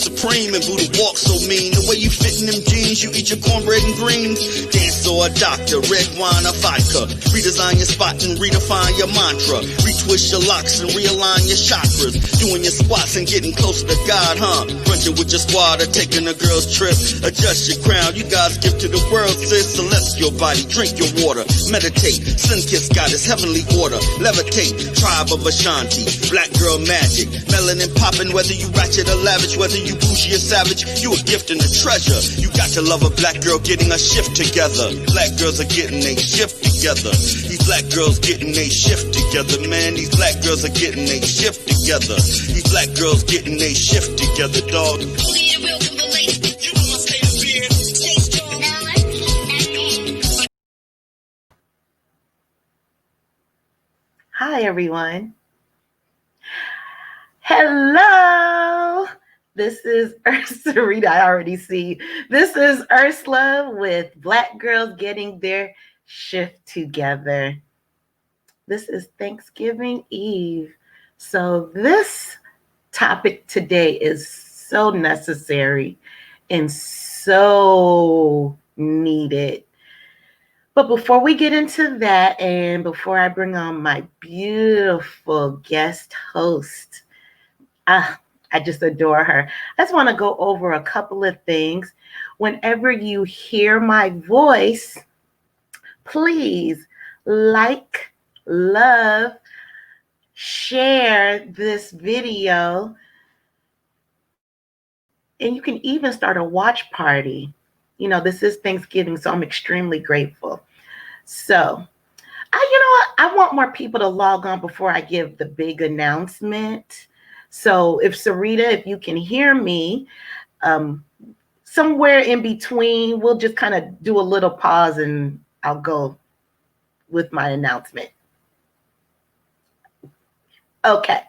supreme and Buddha walk so mean. The way you fit in them jeans, you eat your cornbread and greens. Dance or a doctor, red wine or vodka. Redesign your spot and redefine your mantra. Retwist your locks and realign your chakras. Doing your squats and getting closer to God, huh? Brunching with your squad or taking a girl's trip. Adjust your crown, you God's gift to the world, sis. Celestial body, drink your water. Meditate, sun-kissed goddess, heavenly order. Levitate, tribe of Ashanti. Black girl magic, melanin popping, whether you ratchet or lavish, whether you bougie or savage, you a gift and a treasure. You got to love a black girl getting a shift together. Black girls are getting a shift together. These black girls getting a shift together, man. These black girls are getting a shift together. These black girls getting a shift together, dog. Hi, everyone. Hello. This is Cerita. I already see. This is Ursula with Black Girls Getting Their Shift Together. This is Thanksgiving Eve. So this topic today is so necessary and so needed. But before we get into that, and before I bring on my beautiful guest host, I just adore her. I just want to go over a couple of things. Whenever you hear my voice, please like, love, share this video, and you can even start a watch party. You know, this is Thanksgiving, so I'm extremely grateful. So, I want more people to log on before I give the big announcement. So if Cerita, if you can hear me, somewhere in between, we'll just kind of do a little pause and I'll go with my announcement. Okay.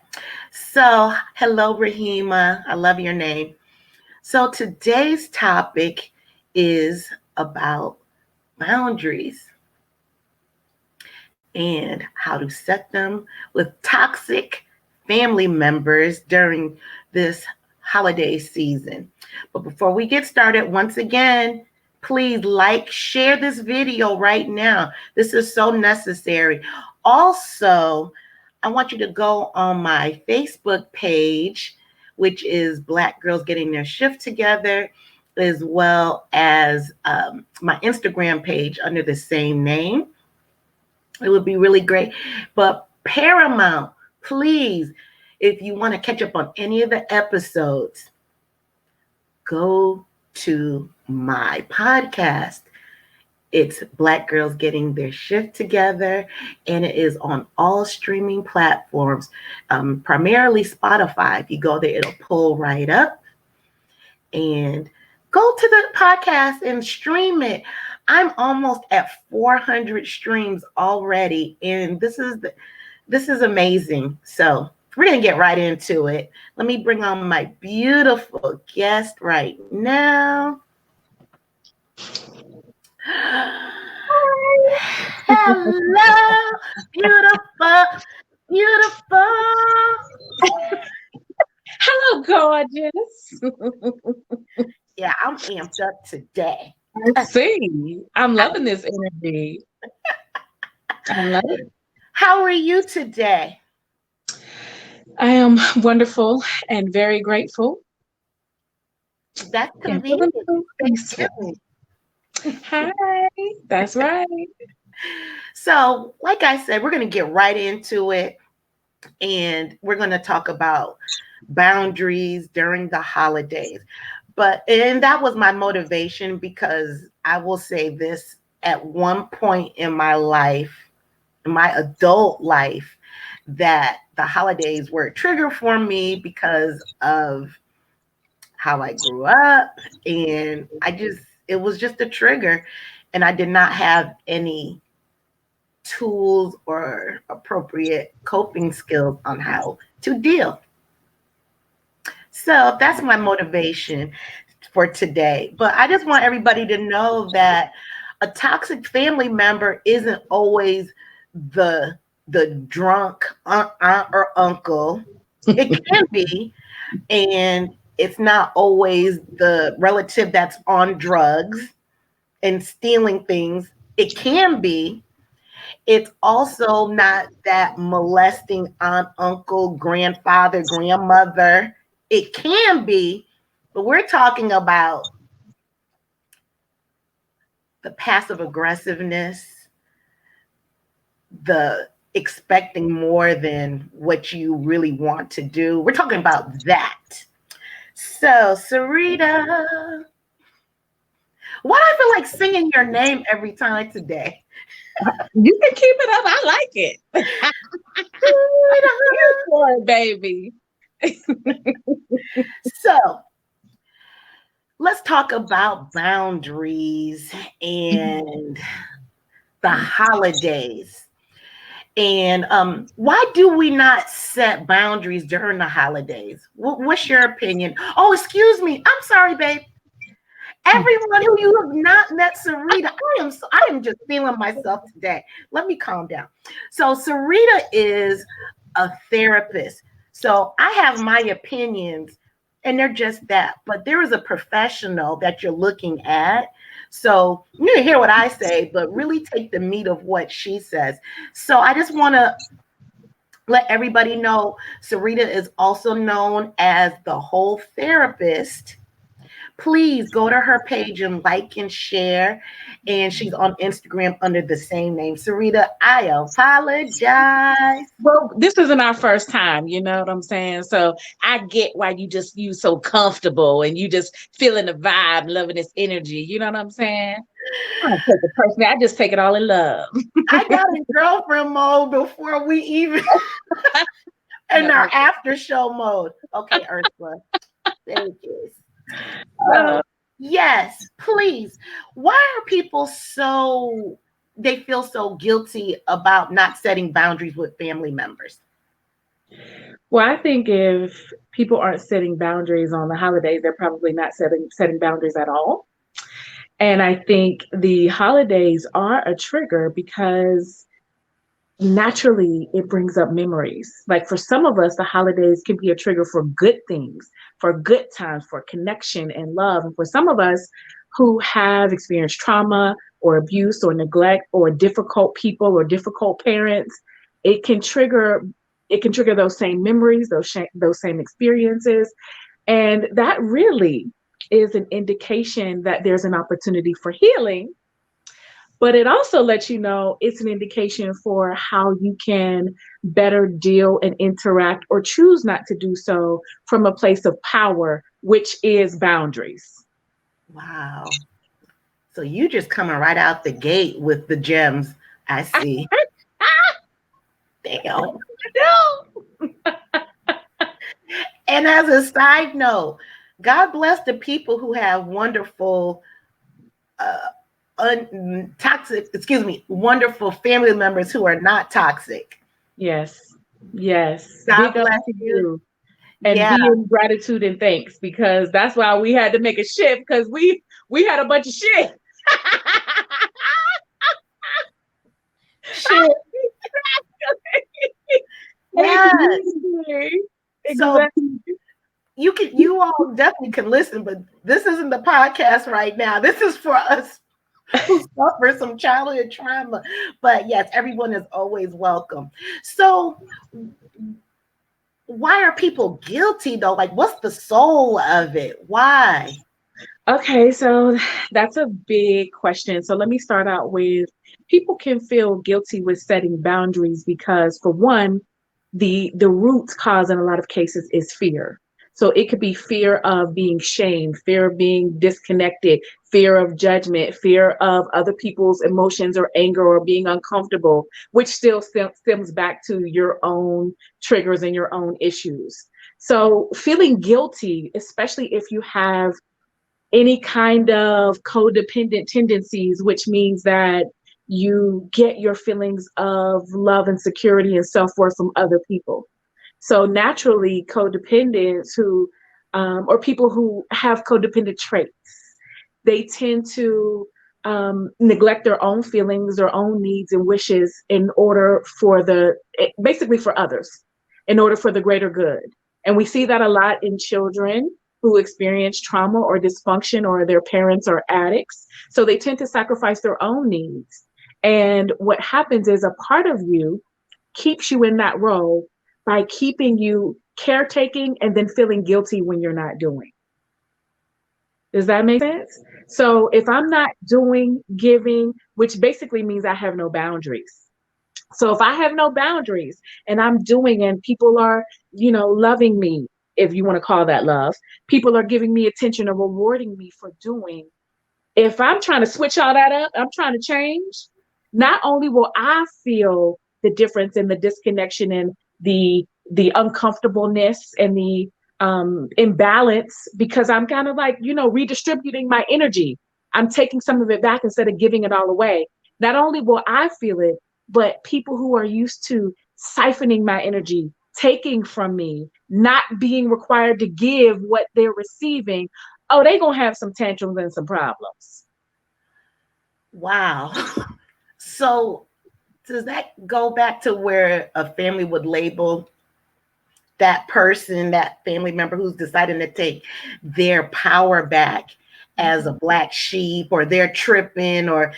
So hello, Rahima. I love your name. So today's topic is about boundaries and how to set them with toxic family members during this holiday season. But before we get started, once again, please like, share this video right now. This is so necessary. Also, I want you to go on my Facebook page, which is Black Girls Getting Their Shift Together, as well as my Instagram page under the same name. It would be really great. But paramount, please, if you want to catch up on any of the episodes, go to my podcast. It's Black Girls Getting Their Shift Together, and it is on all streaming platforms, primarily Spotify. If you go there, it'll pull right up. And go to the podcast and stream it. I'm almost at 400 streams already, and this is amazing. So we're gonna get right into it. Let me bring on my beautiful guest right now. Hello, beautiful. Hello, gorgeous. Yeah, I'm amped up today. I see. I'm loving this energy. I love it. How are you today? I am wonderful and very grateful. That's convenient. Hi, that's right. So, like I said, we're going to get right into it, and we're going to talk about boundaries during the holidays. And that was my motivation, because I will say this, at one point in my life, in my adult life, that the holidays were a trigger for me because of how I grew up, and it was just a trigger, and I did not have any tools or appropriate coping skills on how to deal. So that's my motivation for today. But I just want everybody to know that a toxic family member isn't always the drunk aunt or uncle. It can be. And It's not always the relative that's on drugs and stealing things. It can be. It's also not that molesting aunt, uncle, grandfather, grandmother. It can be, but we're talking about the passive aggressiveness, the expecting more than what you really want to do. We're talking about that. So, Cerita, why do I feel like singing your name every time today? You can keep it up. I like it. Here for it, baby. So, let's talk about boundaries and the holidays. And why do we not set boundaries during the holidays? What's your opinion? Oh, excuse me. I'm sorry, babe. Everyone who you have not met Cerita, I am just feeling myself today. Let me calm down. So Cerita is a therapist. So I have my opinions, and they're just that. But there is a professional that you're looking at. So you can hear what I say, but really take the meat of what she says. So I just want to let everybody know Cerita is also known as the whole therapist. Please go to her page and like and share. And she's on Instagram under the same name. Cerita, I apologize. Well, this isn't our first time, you know what I'm saying? So I get why you so comfortable and you just feeling the vibe, loving this energy. You know what I'm saying? I don't take it personally. I just take it all in love. I got in girlfriend mode before we even in our after show mode. Okay, Ursula. Thank you. So, yes, please. Why are people they feel so guilty about not setting boundaries with family members? Well, I think if people aren't setting boundaries on the holidays, they're probably not setting boundaries at all. And I think the holidays are a trigger because naturally it brings up memories. Like for some of us, the holidays can be a trigger for good things, for good times, for connection and love. And for some of us who have experienced trauma or abuse or neglect or difficult people or difficult parents, it can trigger those same memories, those same experiences. And that really is an indication that there's an opportunity for healing. But it also lets you know it's an indication for how you can better deal and interact or choose not to do so from a place of power, which is boundaries. Wow. So you just coming right out the gate with the gems. I see. Damn. And as a side note, God bless the people who have wonderful wonderful family members who are not toxic. Yes. God bless you. And be in gratitude and thanks, because that's why we had to make a shift, because we had a bunch of shit. Shit. Yes. Exactly. So you all definitely can listen, but this isn't the podcast right now. This is for us who suffer some childhood trauma. But yes, everyone is always welcome. So why are people guilty though? Like, what's the soul of it? Why? Okay, so that's a big question. So let me start out with, people can feel guilty with setting boundaries because, for one, the root cause in a lot of cases is fear. So it could be fear of being shamed, fear of being disconnected, fear of judgment, fear of other people's emotions or anger or being uncomfortable, which still stems back to your own triggers and your own issues. So feeling guilty, especially if you have any kind of codependent tendencies, which means that you get your feelings of love and security and self-worth from other people. So naturally, codependents or people who have codependent traits, they tend to neglect their own feelings, their own needs and wishes in order for basically for others, in order for the greater good. And we see that a lot in children. who experience trauma or dysfunction, or their parents are addicts. So they tend to sacrifice their own needs. And what happens is a part of you keeps you in that role by keeping you caretaking and then feeling guilty when you're not doing. Does that make sense? So if I'm not doing, giving, which basically means I have no boundaries. So if I have no boundaries and I'm doing, and people are, loving me, if you want to call that love, people are giving me attention or rewarding me for doing. If I'm trying to switch all that up, I'm trying to change, not only will I feel the difference and the disconnection and the uncomfortableness and the imbalance, because I'm kind of like, redistributing my energy. I'm taking some of it back instead of giving it all away. Not only will I feel it, but people who are used to siphoning my energy, taking from me, not being required to give what they're receiving, oh, they're going to have some tantrums and some problems. Wow. So does that go back to where a family would label that person, that family member who's deciding to take their power back as a black sheep, or they're tripping, or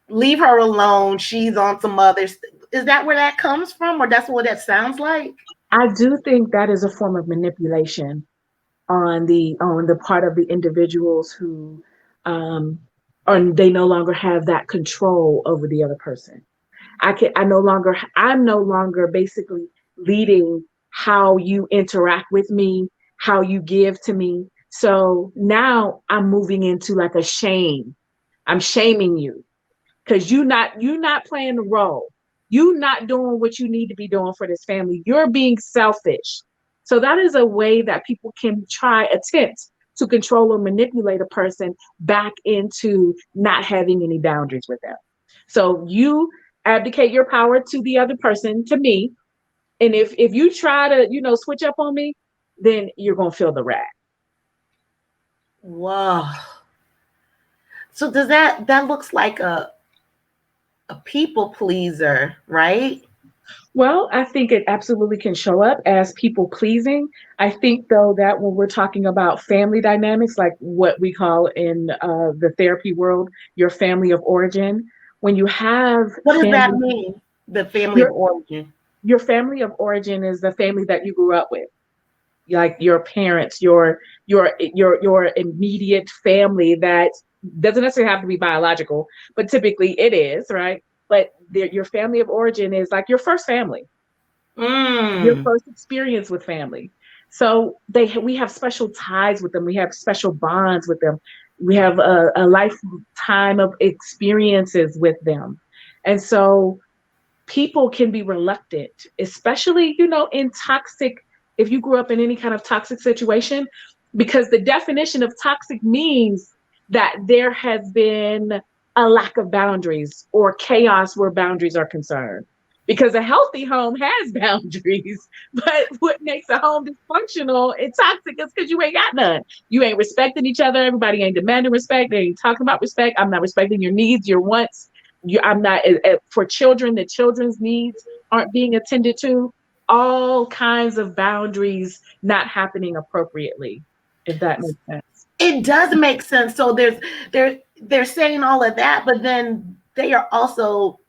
leave her alone, she's on some others? Is that where that comes from, or that's what that sounds like? I do think that is a form of manipulation on the part of the individuals who or they no longer have that control over the other person. I'm no longer basically leading how you interact with me, how you give to me. So now I'm moving into like a shame. I'm shaming you because you not playing the role. You not doing what you need to be doing for this family. You're being selfish. So that is a way that people can attempt to control or manipulate a person back into not having any boundaries with them. So you abdicate your power to the other person, to me. And if you try to, switch up on me, then you're gonna feel the wrath. Wow. So does that looks like a people pleaser, right? Well, I think it absolutely can show up as people pleasing. I think, though, that when we're talking about family dynamics, like what we call in the therapy world, your family of origin, when you have What does that family, mean? The family of your, origin. your family of origin is the family that you grew up with, like your parents, your immediate family that doesn't necessarily have to be biological, but typically it is, right? But your family of origin is like your first family, your Mm. first experience with family. So we have special ties with them. We have special bonds with them. We have a lifetime of experiences with them. And so people can be reluctant, especially, in toxic, if you grew up in any kind of toxic situation, because the definition of toxic means that there has been a lack of boundaries or chaos where boundaries are concerned. Because a healthy home has boundaries, but what makes a home dysfunctional and toxic is because you ain't got none. You ain't respecting each other. Everybody ain't demanding respect. They ain't talking about respect. I'm not respecting your needs, your wants. I'm not, for children, the children's needs aren't being attended to. All kinds of boundaries not happening appropriately, if that makes sense. It does make sense. So they're saying all of that, but then they are also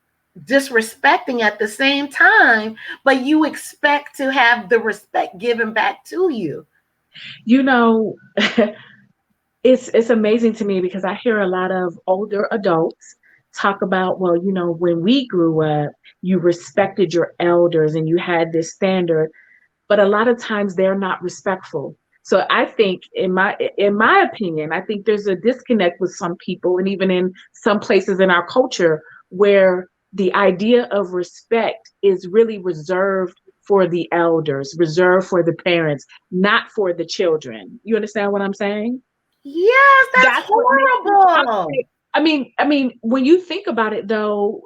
disrespecting at the same time, but you expect to have the respect given back to you. You know, it's amazing to me because I hear a lot of older adults talk about, well, when we grew up, you respected your elders and you had this standard, but a lot of times they're not respectful. So I think in my opinion, I think there's a disconnect with some people and even in some places in our culture where the idea of respect is really reserved for the elders, reserved for the parents, not for the children. You understand what I'm saying? Yes, that's That's what makes it horrible. toxic. I mean, when you think about it, though,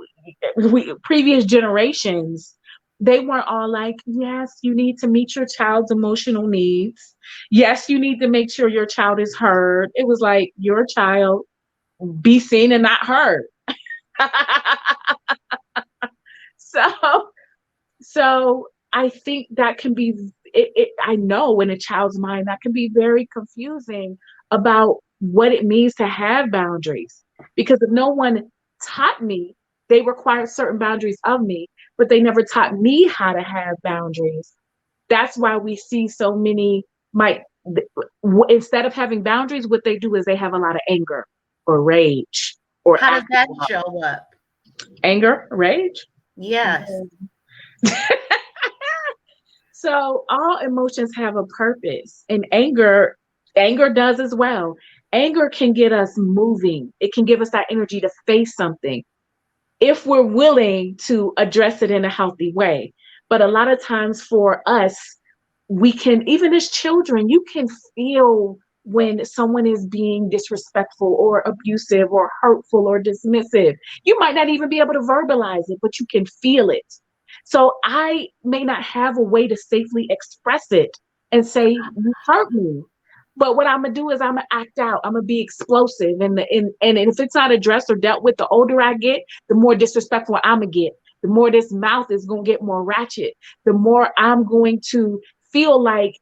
previous generations, they weren't all like, yes, you need to meet your child's emotional needs. Yes, you need to make sure your child is heard. It was like your child be seen and not heard. so, so I think that can be I know in a child's mind that can be very confusing about what it means to have boundaries. Because if no one taught me, they required certain boundaries of me, but they never taught me how to have boundaries. That's why we see so many might, instead of having boundaries, what they do is they have a lot of anger or rage or How does that out. show up? Anger, rage. Yes. So all emotions have a purpose, and anger does as well. Anger can get us moving. It can give us that energy to face something if we're willing to address it in a healthy way. But a lot of times for us, we can, even as children, you can feel when someone is being disrespectful or abusive or hurtful or dismissive. You might not even be able to verbalize it, but you can feel it. So I may not have a way to safely express it and say, you hurt me. But what I'm gonna do is I'm gonna act out. I'm gonna be explosive, and if it's not addressed or dealt with, the older I get, the more disrespectful I'm gonna get. The more this mouth is gonna get more ratchet. The more I'm going to feel like,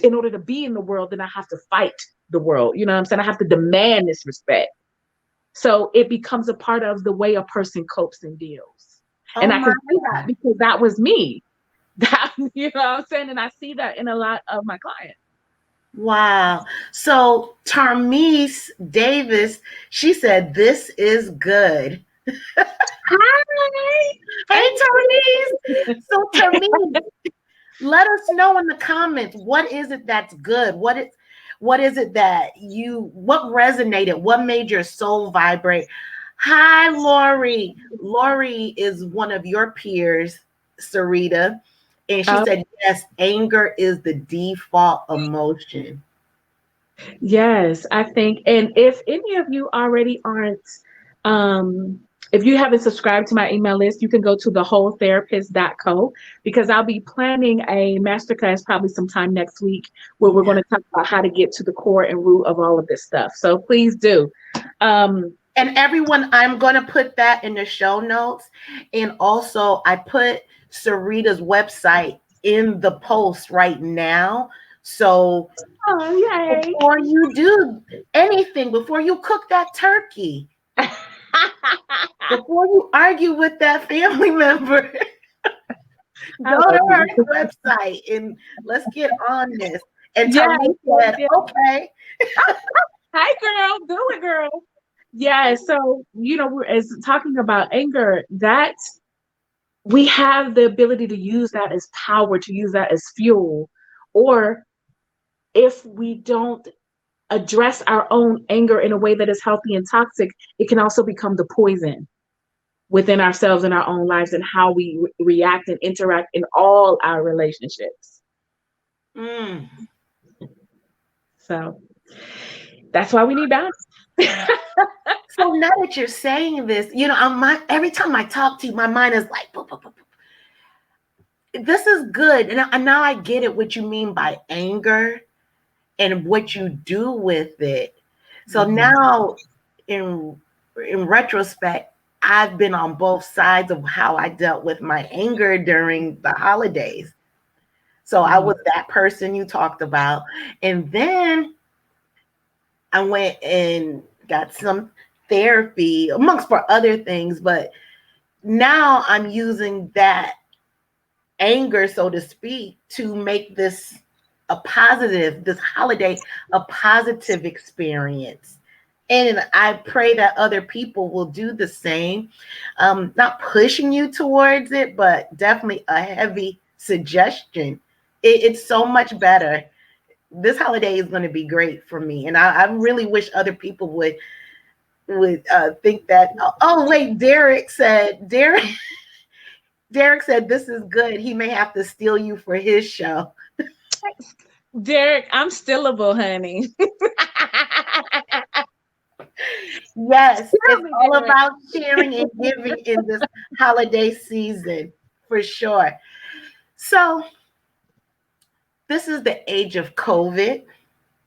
in order to be in the world, then I have to fight the world. You know what I'm saying? I have to demand this respect. So it becomes a part of the way a person copes and deals. Oh And I my can see that God. because that was me. That, you know what I'm saying? And I see that in a lot of my clients. Wow. So Tarmise Davis, she said, "This is good." Hi. Hey, Thank Tarmise. you. So Tarmise, let us know in the comments, what is it that's good? What is it that what resonated? What made your soul vibrate? Hi, Lori. Lori is one of your peers, Sarita. And she Oh, said, yes, anger is the default emotion. yes, I think, and if any of you already aren't, um, if you haven't subscribed to my email list, you can go to thewholetherapist.co because I'll be planning a masterclass probably sometime next week where we're going to talk about how to get to the core and root of all of this stuff. So please do. And everyone, I'm going to put that in the show notes. And also, I put Sarita's website in the post right now. So Oh, yay. before you do anything, before you cook that turkey, before you argue with that family member, I go love to her you. website and let's get on this. And Yes, Tommy yes, said, yes. okay. Hi, girl. Do it, girl. Yeah. So, we're as talking about anger, that we have the ability to use that as power, to use that as fuel. Or if we don't address our own anger in a way that is healthy and toxic, it can also become the poison within ourselves and our own lives and how we react and interact in all our relationships. Mm. So that's why we need balance. So now that you're saying this, every time I talk to you, my mind is like, boop, boop, boop, boop. This is good. And now I get it, what you mean by anger and what you do with it. So now in retrospect, I've been on both sides of how I dealt with my anger during the holidays. So I was that person you talked about. And then I went and got some therapy, amongst for other things, but now I'm using that anger, so to speak, to make this this holiday, a positive experience. And I pray that other people will do the same. Not pushing you towards it, but definitely a heavy suggestion. It's so much better. This holiday is going to be great for me. And I really wish other people would think that. Oh wait, Derek said this is good. He may have to steal you for his show. Derek, I'm stillable, honey. Yes, Tell it's me, all Derek. about sharing and giving in this holiday season, for sure. So this is the age of COVID.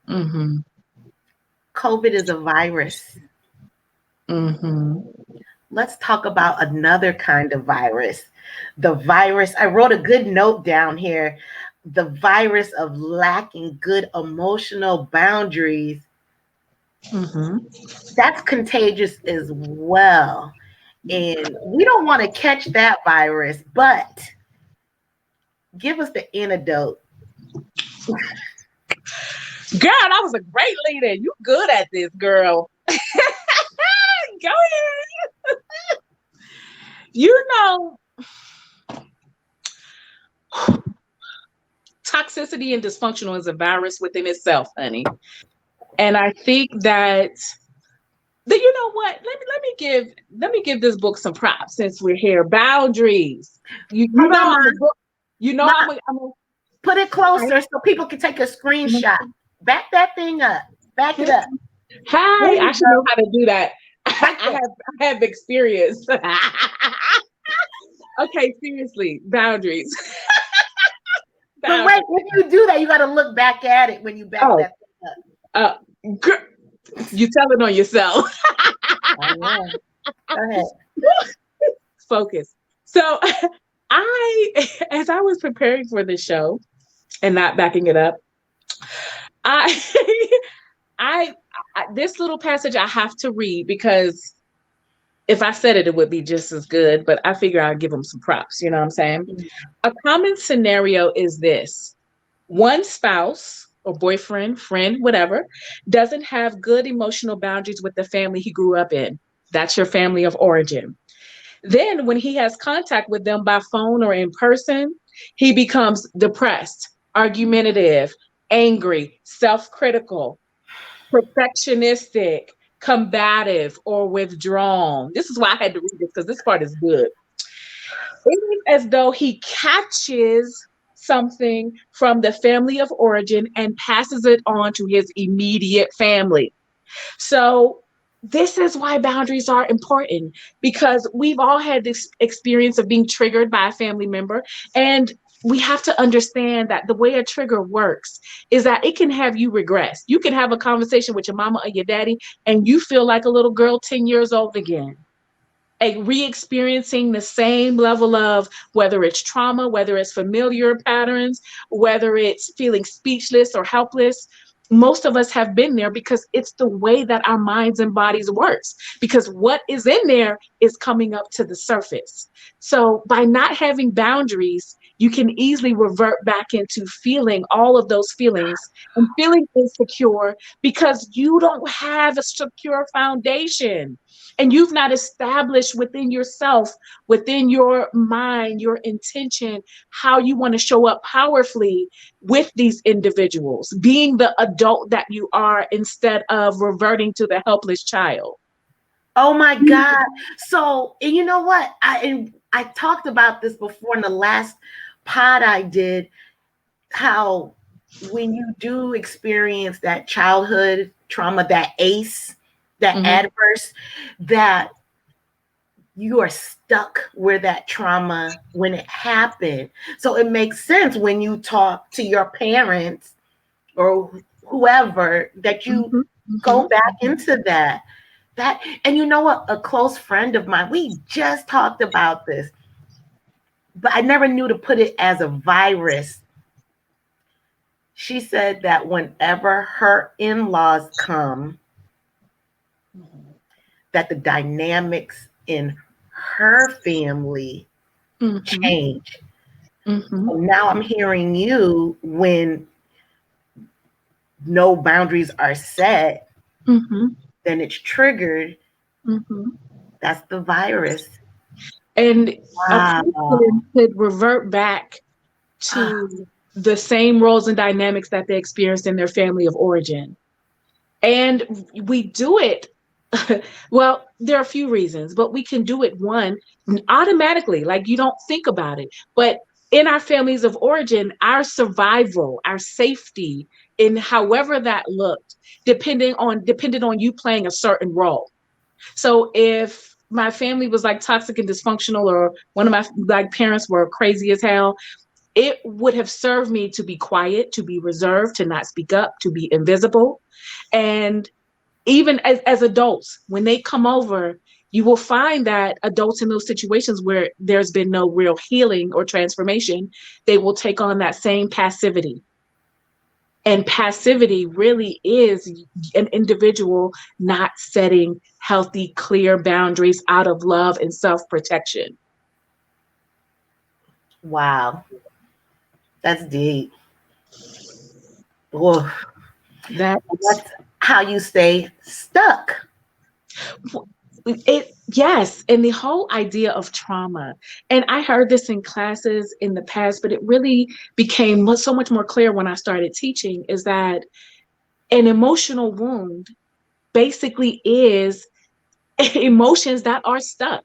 Mm-hmm. COVID is a virus. Mm-hmm. Let's talk about another kind of virus. The virus, I wrote a good note down here. the virus of lacking good emotional boundaries, that's contagious as well. And we don't want to catch that virus, but give us the antidote. Girl, that was a great leader. You good at this, girl. Go ahead. You know, toxicity and dysfunctional is a virus within itself, honey. And I think that you know what? Let me give this book some props since we're here. Boundaries. You know I'm a book. You know I'm a put it closer so people can take a screenshot. Back that thing up. Back it up. Hi, I should know how to do that. I have experience. Okay, seriously, boundaries. But wait, if you do that, you got to look back at it when you back that thing up. You tell it on yourself. I know. Go ahead. Focus. So as I was preparing for the show and not backing it up, I this little passage I have to read because if I said it, it would be just as good, but I figure I'll give them some props. You know what I'm saying? Mm-hmm. A common scenario is this: one spouse or boyfriend, friend, whatever, doesn't have good emotional boundaries with the family he grew up in. That's your family of origin. Then when he has contact with them by phone or in person, he becomes depressed, argumentative, angry, self-critical, perfectionistic, combative, or withdrawn. This is why I had to read this because this part is good. It is as though he catches something from the family of origin and passes it on to his immediate family. So this is why boundaries are important, because we've all had this experience of being triggered by a family member, and we have to understand that the way a trigger works is that it can have you regress. You can have a conversation with your mama or your daddy and you feel like a little girl 10 years old again, re-experiencing the same level of whether it's trauma, whether it's familiar patterns, whether it's feeling speechless or helpless. Most of us have been there because it's the way that our minds and bodies works, because what is in there is coming up to the surface. So by not having boundaries, you can easily revert back into feeling all of those feelings and feeling insecure because you don't have a secure foundation and you've not established within yourself, within your mind, your intention, how you want to show up powerfully with these individuals, being the adult that you are instead of reverting to the helpless child. Oh my God. So, and you know what? I talked about this before in the last pod I did, how when you do experience that childhood trauma, that ACE, that adverse, that you are stuck where that trauma, when it happened. So it makes sense when you talk to your parents or whoever that you go back into that. And you know what? A close friend of mine, we just talked about this, but I never knew to put it as a virus. She said that whenever her in-laws come, that the dynamics in her family change. So now I'm hearing you, when no boundaries are set, then it's triggered. That's the virus. And a person could revert back to the same roles and dynamics that they experienced in their family of origin. And we do it. Well, there are a few reasons, but we can do it, one, automatically, like you don't think about it. But in our families of origin, our survival, our safety, in however that looked, depended on you playing a certain role. So if my family was like toxic and dysfunctional, or one of my parents were crazy as hell, it would have served me to be quiet, to be reserved, to not speak up, to be invisible. And even as adults, when they come over, You will find that adults in those situations where there's been no real healing or transformation, they will take on that same passivity. And passivity really is an individual not setting healthy, clear boundaries out of love and self-protection. Wow. That's deep. Whoa. That's That's how you stay stuck. yes, and the whole idea of trauma, and I heard this in classes in the past, but it really became so much more clear when I started teaching, is that an emotional wound basically is emotions that are stuck.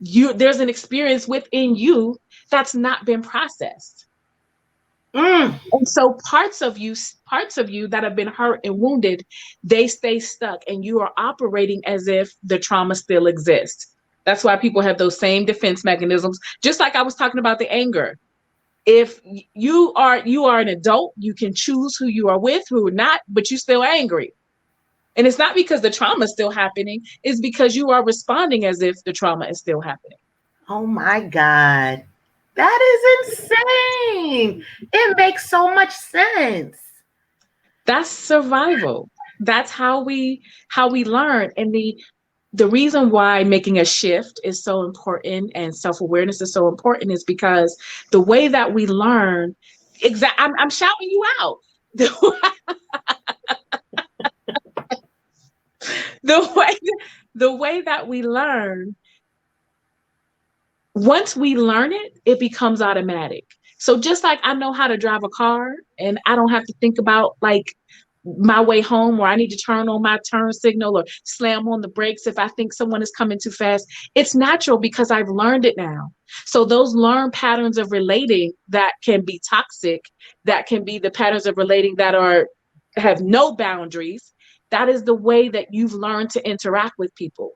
There's an experience within you that's not been processed. Mm. And so parts of you that have been hurt and wounded, they stay stuck, and you are operating as if the trauma still exists. That's why people have those same defense mechanisms, just like I was talking about the anger. If you are an adult, you can choose who you are with, who are not, but you're still angry. And it's not because the trauma is still happening, it's because you are responding as if the trauma is still happening. Oh my God. That is insane. It makes so much sense. That's survival. That's how we learn. And the reason why making a shift is so important and self-awareness is so important is because the way that we learn, I'm shouting you out. The way the way that we learn, once we learn it, it becomes automatic. So just like I know how to drive a car and I don't have to think about like my way home, or I need to turn on my turn signal or slam on the brakes if I think someone is coming too fast. It's natural because I've learned it now. So those learned patterns of relating that can be toxic, that can be the patterns of relating that have no boundaries. That is the way that you've learned to interact with people.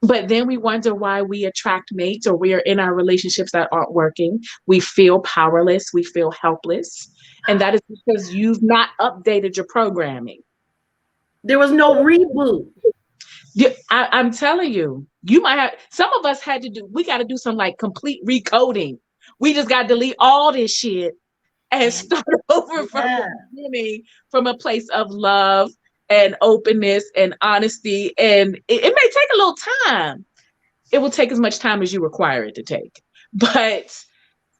But then we wonder why we attract mates, or we are in our relationships that aren't working. We feel powerless. We feel helpless. And that is because you've not updated your programming. There was no reboot. I'm telling you, you might have, some of us we got to do some like complete recoding. We just got to delete all this shit and start over from the beginning, from a place of love and openness and honesty. And it may take a little time. It will take as much time as you require it to take. But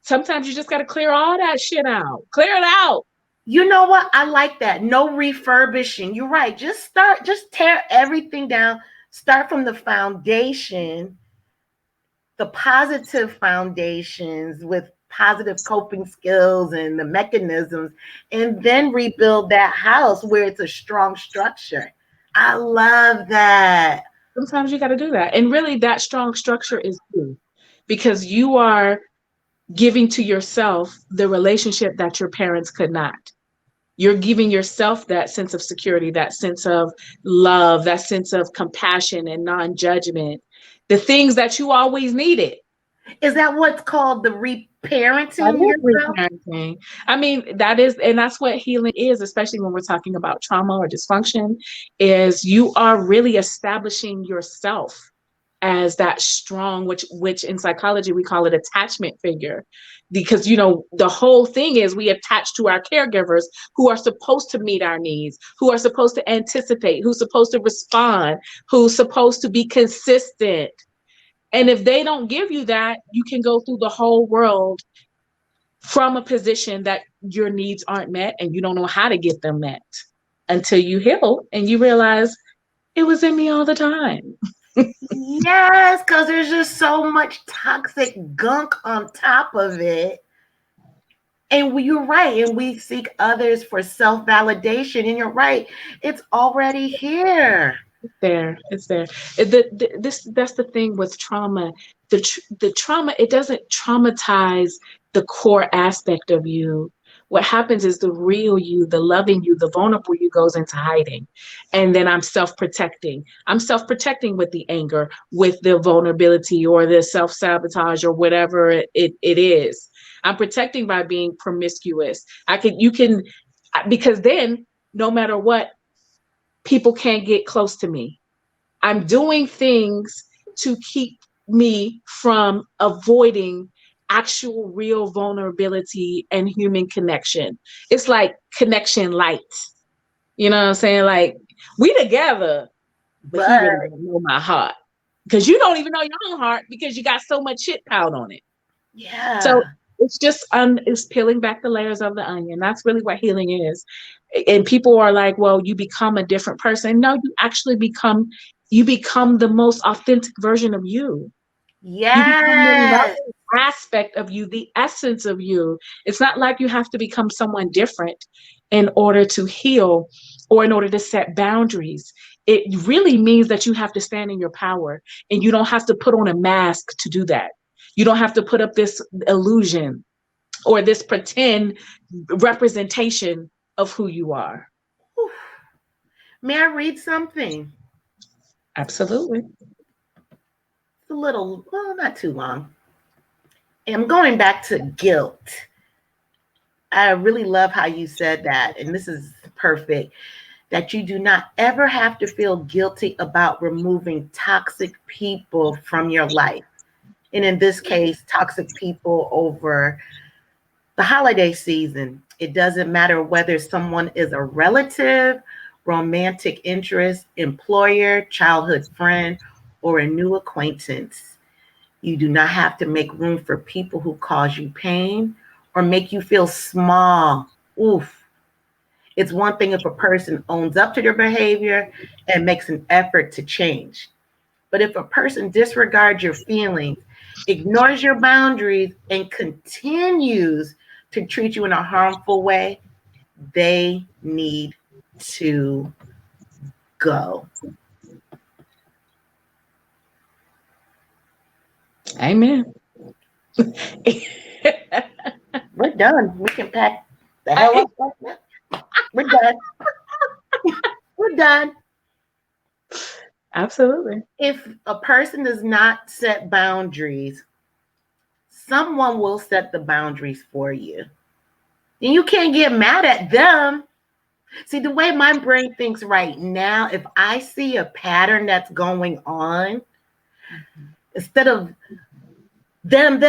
sometimes you just got to clear all that shit out. Clear it out. You know what? I like that. No refurbishing. You're right. Just tear everything down. Start from the foundation, the positive foundations with positive coping skills and the mechanisms, and then rebuild that house where it's a strong structure. I love that. Sometimes you got to do that. And really, that strong structure is you, because you are giving to yourself the relationship that your parents could not. You're giving yourself that sense of security, that sense of love, that sense of compassion and non-judgment, the things that you always needed. Is that what's called the reparenting yourself? Reparenting. I mean, that is, and that's what healing is, especially when we're talking about trauma or dysfunction, is you are really establishing yourself as that strong, which in psychology we call it attachment figure. Because the whole thing is we attach to our caregivers, who are supposed to meet our needs, who are supposed to anticipate, who's supposed to respond, who's supposed to be consistent. And if they don't give you that, you can go through the whole world from a position that your needs aren't met and you don't know how to get them met until you heal and you realize it was in me all the time. Yes, because there's just so much toxic gunk on top of it. And you're right. And we seek others for self-validation. And you're right. It's already here. It's there. That's the thing with trauma. The trauma, it doesn't traumatize the core aspect of you. What happens is the real you, the loving you, the vulnerable you goes into hiding. And then I'm self-protecting. I'm self-protecting with the anger, with the vulnerability or the self-sabotage or whatever it is. I'm protecting by being promiscuous. Because then no matter what, people can't get close to me. I'm doing things to keep me from avoiding actual real vulnerability and human connection. It's like connection light. You know what I'm saying? Like, we together, but he But really don't know my heart. Because you don't even know your own heart because you got so much shit piled on it. So yeah. it's just it's peeling back the layers of the onion. That's really what healing is. And people are like, well, you become a different person. No, you actually become the most authentic version of you. You become the Yes. loving aspect of you, the essence of you. It's not like you have to become someone different in order to heal or in order to set boundaries. It really means that you have to stand in your power, and you don't have to put on a mask to do that. You don't have to put up this illusion or this pretend representation of who you are. Whew. May I read something? Absolutely. It's a little, well, not too long. I'm going back to guilt. I really love how you said that, and this is perfect. That you do not ever have to feel guilty about removing toxic people from your life. And in this case, toxic people over the holiday season. It doesn't matter whether someone is a relative, romantic interest, employer, childhood friend, or a new acquaintance. You do not have to make room for people who cause you pain or make you feel small. Oof. It's one thing if a person owns up to their behavior and makes an effort to change. But if a person disregards your feelings, ignores your boundaries, and continues to treat you in a harmful way, they need to go. Amen. We're done. We can pack the hell up right now. We're done. We're done. Absolutely. If a person does not set boundaries, someone will set the boundaries for you. And you can't get mad at them. See, the way my brain thinks right now, if I see a pattern that's going on, instead of them,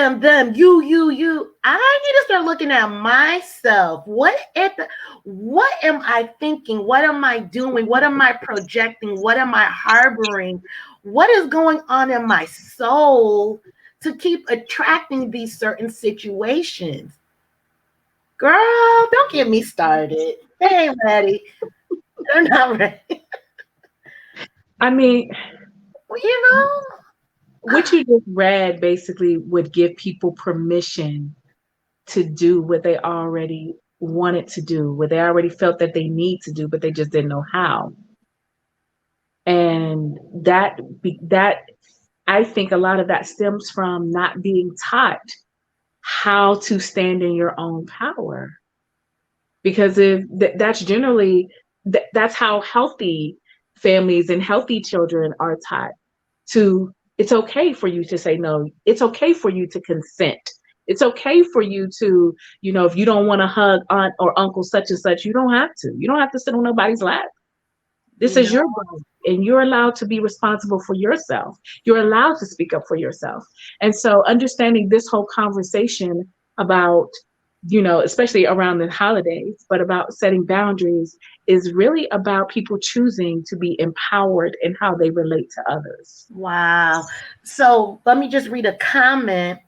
you, I need to start looking at myself. What am I thinking? What am I doing? What am I projecting? What am I harboring? What is going on in my soul to keep attracting these certain situations? Girl, don't get me started. They ain't ready. They're not ready. I mean, Well, you know, what you just read basically would give people permission to do what they already wanted to do, what they already felt that they need to do, but they just didn't know how. And that I think a lot of that stems from not being taught how to stand in your own power. Because if that's generally that's how healthy families and healthy children are taught to, it's okay for you to say no, it's okay for you to consent, it's okay for you to, if you don't want to hug aunt or uncle such and such, you don't have to sit on nobody's lap. This you is know, your body, and you're allowed to be responsible for yourself. You're allowed to speak up for yourself. And so understanding this whole conversation about, especially around the holidays, but about setting boundaries is really about people choosing to be empowered in how they relate to others. wow. So let me just read a comment.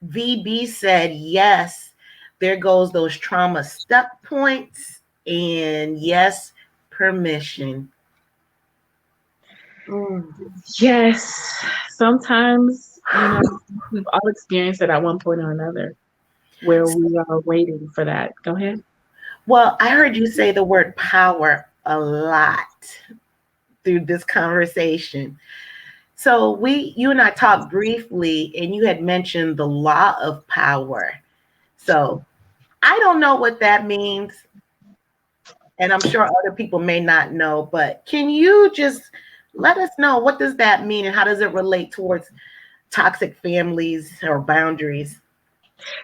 VB said, yes, there goes those trauma step points. And yes, permission. Mm. Yes, sometimes, we've all experienced it at one point or another where we are waiting for that. Go ahead. Well, I heard you say the word power a lot through this conversation. So you and I talked briefly, and you had mentioned the law of power. So I don't know what that means, and I'm sure other people may not know, but can you just let us know what does that mean and how does it relate towards toxic families or boundaries?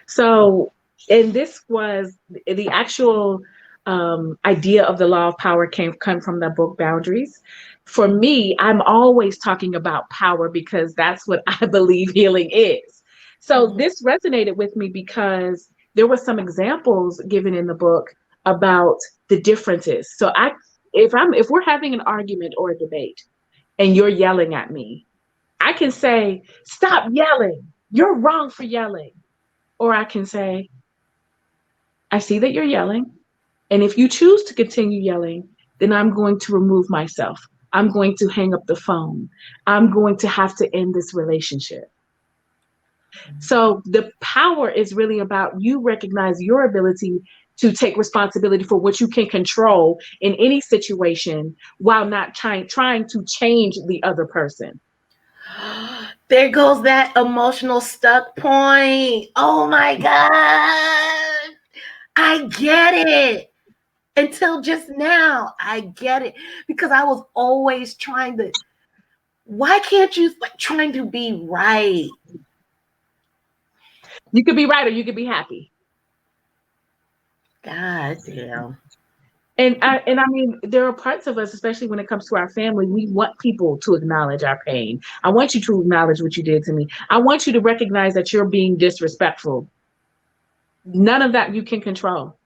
So, and this was the actual idea of the law of power come from the book Boundaries. For me, I'm always talking about power because that's what I believe healing is. So this resonated with me because there were some examples given in the book about the differences. So if we're having an argument or a debate and you're yelling at me, I can say, "Stop yelling. You're wrong for yelling." Or I can say, "I see that you're yelling. And if you choose to continue yelling, then I'm going to remove myself. I'm going to hang up the phone. I'm going to have to end this relationship." So the power is really about you recognize your ability to take responsibility for what you can control in any situation while not trying to change the other person. There goes that emotional stuck point. Oh my God. I get it. Until just now, I get it. Because I was always trying to, why can't you, like, trying to be right? You could be right or you could be happy. God damn. And I mean, there are parts of us, especially when it comes to our family, we want people to acknowledge our pain. I want you to acknowledge what you did to me. I want you to recognize that you're being disrespectful. None of that you can control.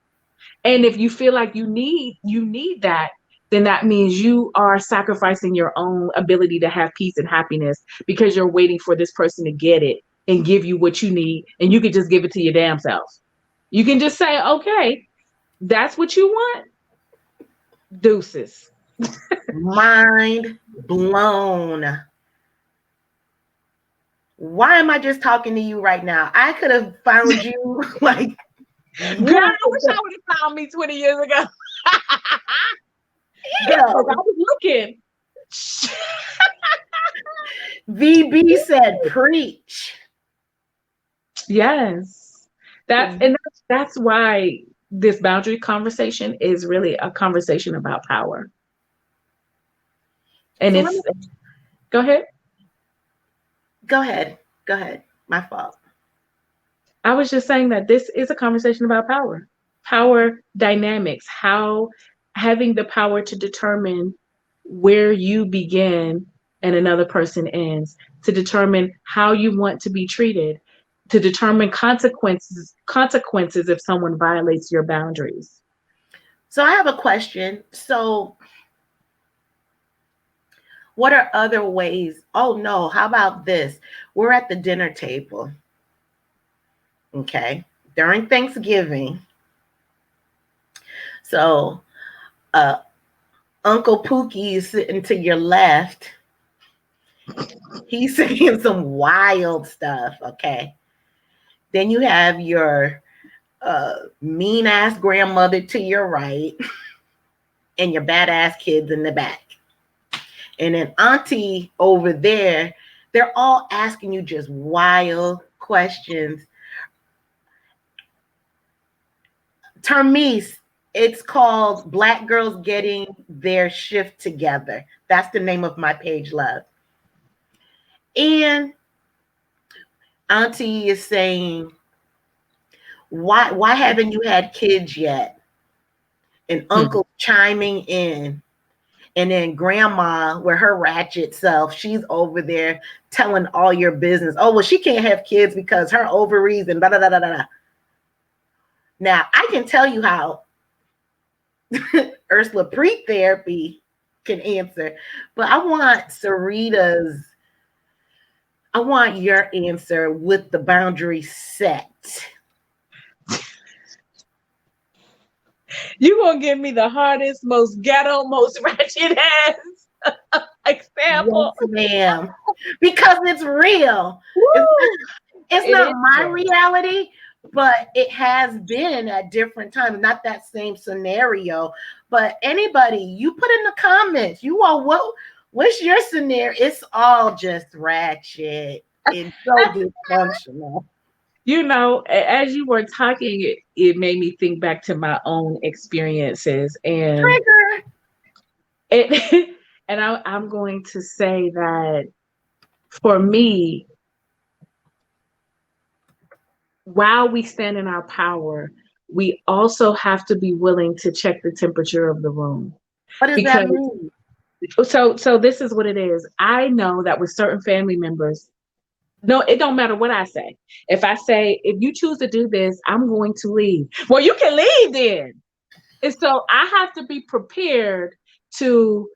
And if you feel like you need that, then that means you are sacrificing your own ability to have peace and happiness because you're waiting for this person to get it and give you what you need, and you could just give it to your damn self. You can just say, "Okay, that's what you want. Deuces." Mind blown. Why am I just talking to you right now? I could have found you like, Girl, I wish I would have found me 20 years ago. yeah. I was looking. VB said, preach. Yes. That's why this boundary conversation is really a conversation about power. And So go ahead. Go ahead. My fault. I was just saying that this is a conversation about power dynamics, how having the power to determine where you begin and another person ends, to determine how you want to be treated, to determine consequences if someone violates your boundaries. So I have a question. So what are other ways? Oh no, how about this? We're at the dinner table. Okay. During Thanksgiving. So Uncle Pookie is sitting to your left. He's saying some wild stuff. Okay. Then you have your mean ass grandmother to your right and your badass kids in the back. And then auntie over there, they're all asking you just wild questions. Termise, it's called Black Girls Getting Their Shift Together. That's the name of my page, love. And auntie is saying, why haven't you had kids yet? And uncle chiming in. And then grandma, with her ratchet self, she's over there telling all your business. Oh, well, she can't have kids because her ovaries and da da da da da. Now, I can tell you how Ursula pre-therapy can answer, but I want your answer with the boundary set. You gonna give me the hardest, most ghetto, most ratchet ass example? Yes, ma'am. Because it's real. It's not my reality, but it has been at different times. Not that same scenario, but anybody, you put in the comments. You are what's your scenario? It's all just ratchet. It's so dysfunctional. You know, as you were talking, it made me think back to my own experiences, and Trigger. and I'm going to say that for me, while we stand in our power, we also have to be willing to check the temperature of the room. What does that Because mean? so this is what it is. I know that with certain family members, no, it don't matter what I say. If I say, if you choose to do this, I'm going to leave. Well, you can leave then. And so I have to be prepared to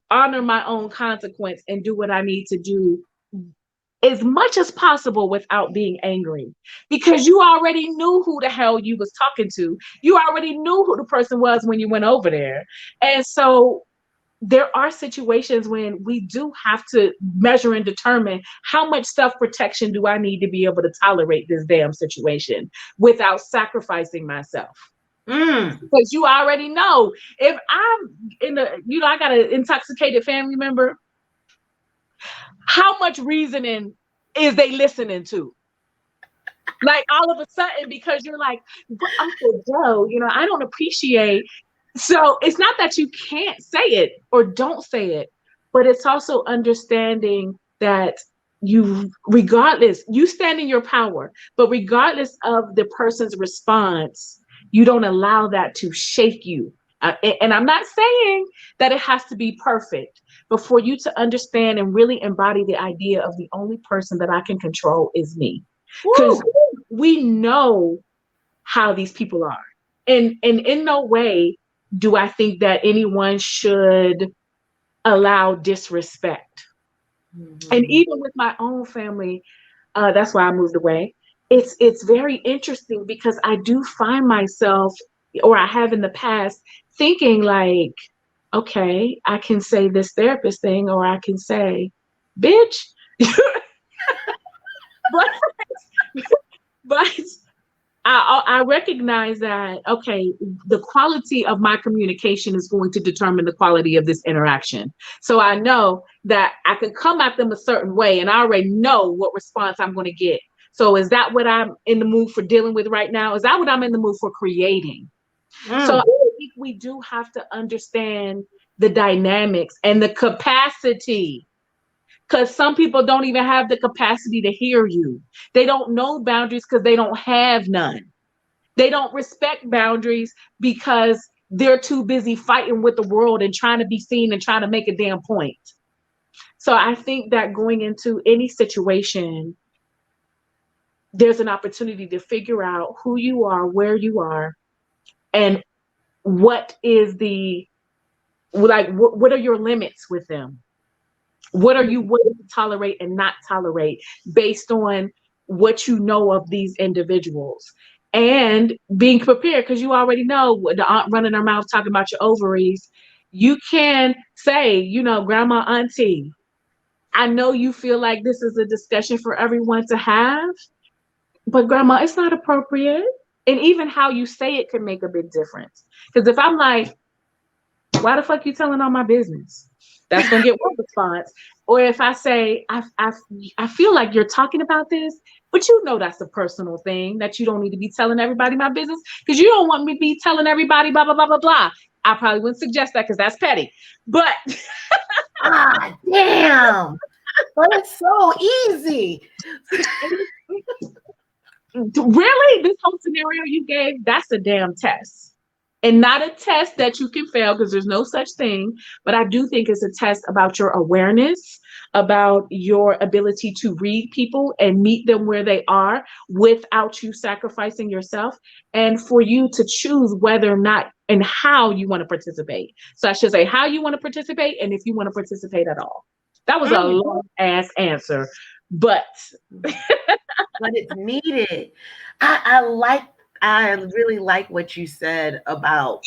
honor my own consequence and do what I need to do as much as possible without being angry, because you already knew who the hell you was talking to. You already knew who the person was when you went over there. And so there are situations when we do have to measure and determine how much self-protection do I need to be able to tolerate this damn situation without sacrificing myself. Because you already know, if I'm in a, I got an intoxicated family member, how much reasoning is they listening to? Like all of a sudden, because you're like, but Uncle Joe, I don't appreciate. So it's not that you can't say it or don't say it, but it's also understanding that regardless, you stand in your power, but regardless of the person's response, you don't allow that to shake you. And I'm not saying that it has to be perfect, but for you to understand and really embody the idea of the only person that I can control is me. Because we know how these people are. And in no way do I think that anyone should allow disrespect. Mm-hmm. And even with my own family, that's why I moved away. It's very interesting because I do find myself, or I have in the past, thinking like, okay, I can say this therapist thing, or I can say, bitch. but I recognize that, okay, the quality of my communication is going to determine the quality of this interaction. So I know that I can come at them a certain way and I already know what response I'm going to get. So is that what I'm in the mood for dealing with right now? Is that what I'm in the mood for creating? So I think we do have to understand the dynamics and the capacity. Because some people don't even have the capacity to hear you. They don't know boundaries because they don't have none. They don't respect boundaries because they're too busy fighting with the world and trying to be seen and trying to make a damn point. So I think that going into any situation, there's an opportunity to figure out who you are, where you are, and what is what are your limits with them? What are you willing to tolerate and not tolerate based on what you know of these individuals? And being prepared, because you already know the aunt running her mouth talking about your ovaries. You can say, grandma, auntie, I know you feel like this is a discussion for everyone to have, but grandma, it's not appropriate. And even how you say it can make a big difference. Because if I'm like, why the fuck you telling all my business? That's going to get one response. Or if I say, I feel like you're talking about this, but that's a personal thing that you don't need to be telling everybody my business because you don't want me to be telling everybody blah, blah, blah, blah, blah. I probably wouldn't suggest that because that's petty. But damn. But it's so easy. Really, this whole scenario you gave, that's a damn test. And not a test that you can fail because there's no such thing. But I do think it's a test about your awareness, about your ability to read people and meet them where they are without you sacrificing yourself, and for you to choose whether or not and how you want to participate. So I should say how you want to participate and if you want to participate at all. That was a long ass answer, but it's needed. I really like what you said about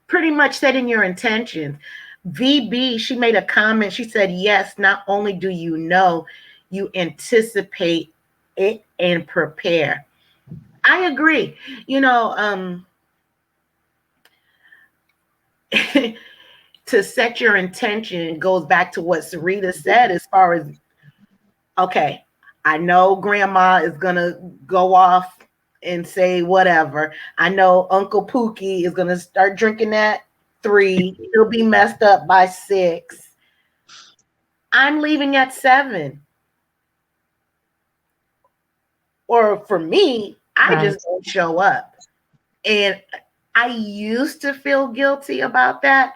pretty much setting your intentions. VB, she made a comment. She said, yes, not only do you know, you anticipate it and prepare. I agree. To set your intention goes back to what Cerita said as far as, okay, I know grandma is going to go off and say whatever. I know Uncle Pookie is going to start drinking at 3. He'll be messed up by 6. I'm leaving at 7. Or for me, I Right. just don't show up. And I used to feel guilty about that.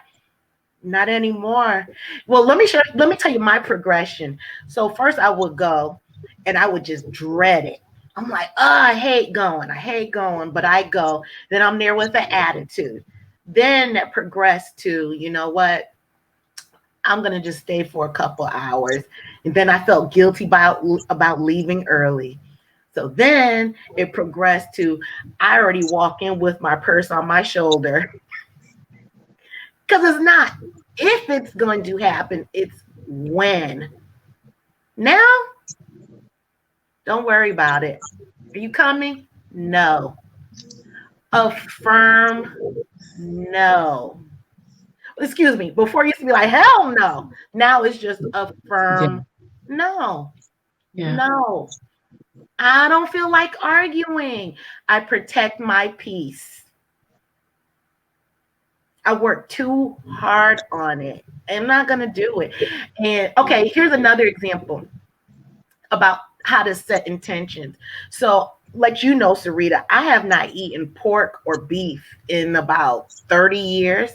Not anymore. Well, let me tell you my progression. So first I would go and I would just dread it. I'm like, oh, I hate going. I hate going, but I go. Then I'm there with an attitude. Then that progressed to, you know what? I'm gonna just stay for a couple hours. And then I felt guilty about leaving early. So then it progressed to I already walk in with my purse on my shoulder. Because it's not if it's going to happen, it's when. Now, don't worry about it. Are you coming? No. Affirm no. Excuse me. Before it used to be like, hell no. Now it's just Yeah. affirm no. Yeah. No. I don't feel like arguing. I protect my peace. I worked too hard on it. I'm not going to do it. And okay, here's another example about how to set intentions. So, like you know, Sarita, I have not eaten pork or beef in about 30 years.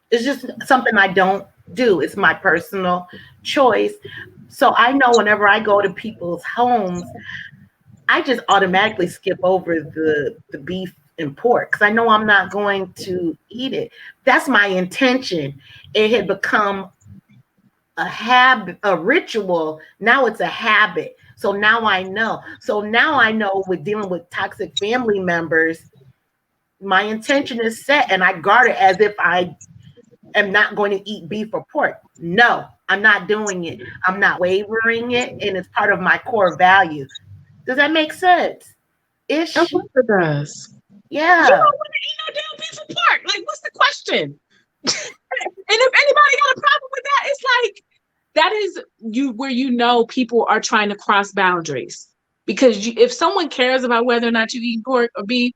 It's just something I don't do. It's my personal choice. So I know whenever I go to people's homes, I just automatically skip over the beef and pork because I know I'm not going to eat it. That's my intention. It had become a habit, a ritual. Now it's a habit. So now I know. So now I know with dealing with toxic family members, my intention is set and I guard it as if I am not going to eat beef or pork. No, I'm not doing it. I'm not wavering it. And it's part of my core value. Does that make sense? Of Ish. course it does. You Yeah. don't want to eat no damn piece of pork. Like, what's the question? And if anybody got a problem with that, it's like that is you where you know people are trying to cross boundaries. Because if someone cares about whether or not you eat pork or beef,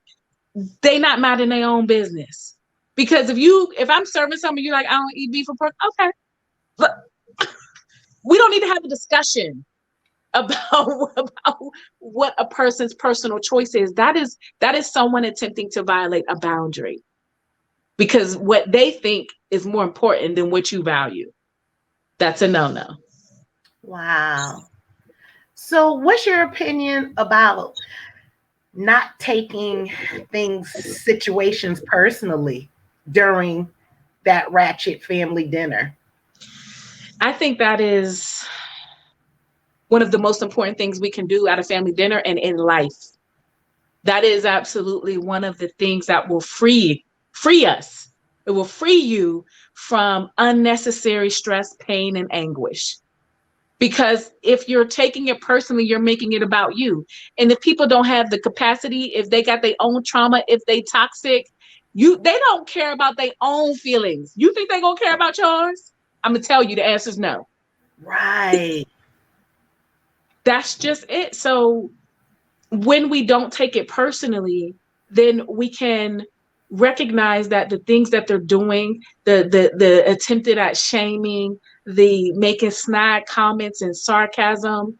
they not mad in their own business. Because if I'm serving something, you're like, I don't eat beef or pork, okay. But we don't need to have a discussion about, about what a person's personal choice is. That is someone attempting to violate a boundary because what they think is more important than what you value. That's a no-no. Wow. So, what's your opinion about not taking situations personally during that ratchet family dinner? I think that is one of the most important things we can do at a family dinner and in life. That is absolutely one of the things that will free us. It will free you from unnecessary stress, pain, and anguish. Because if you're taking it personally, you're making it about you. And if people don't have the capacity, if they got their own trauma, if they toxic, they don't care about their own feelings. You think they're gonna care about yours? I'm gonna tell you the answer is no. Right. That's just it. So when we don't take it personally, then we can recognize that the things that they're doing, the attempted at shaming, the making snide comments and sarcasm,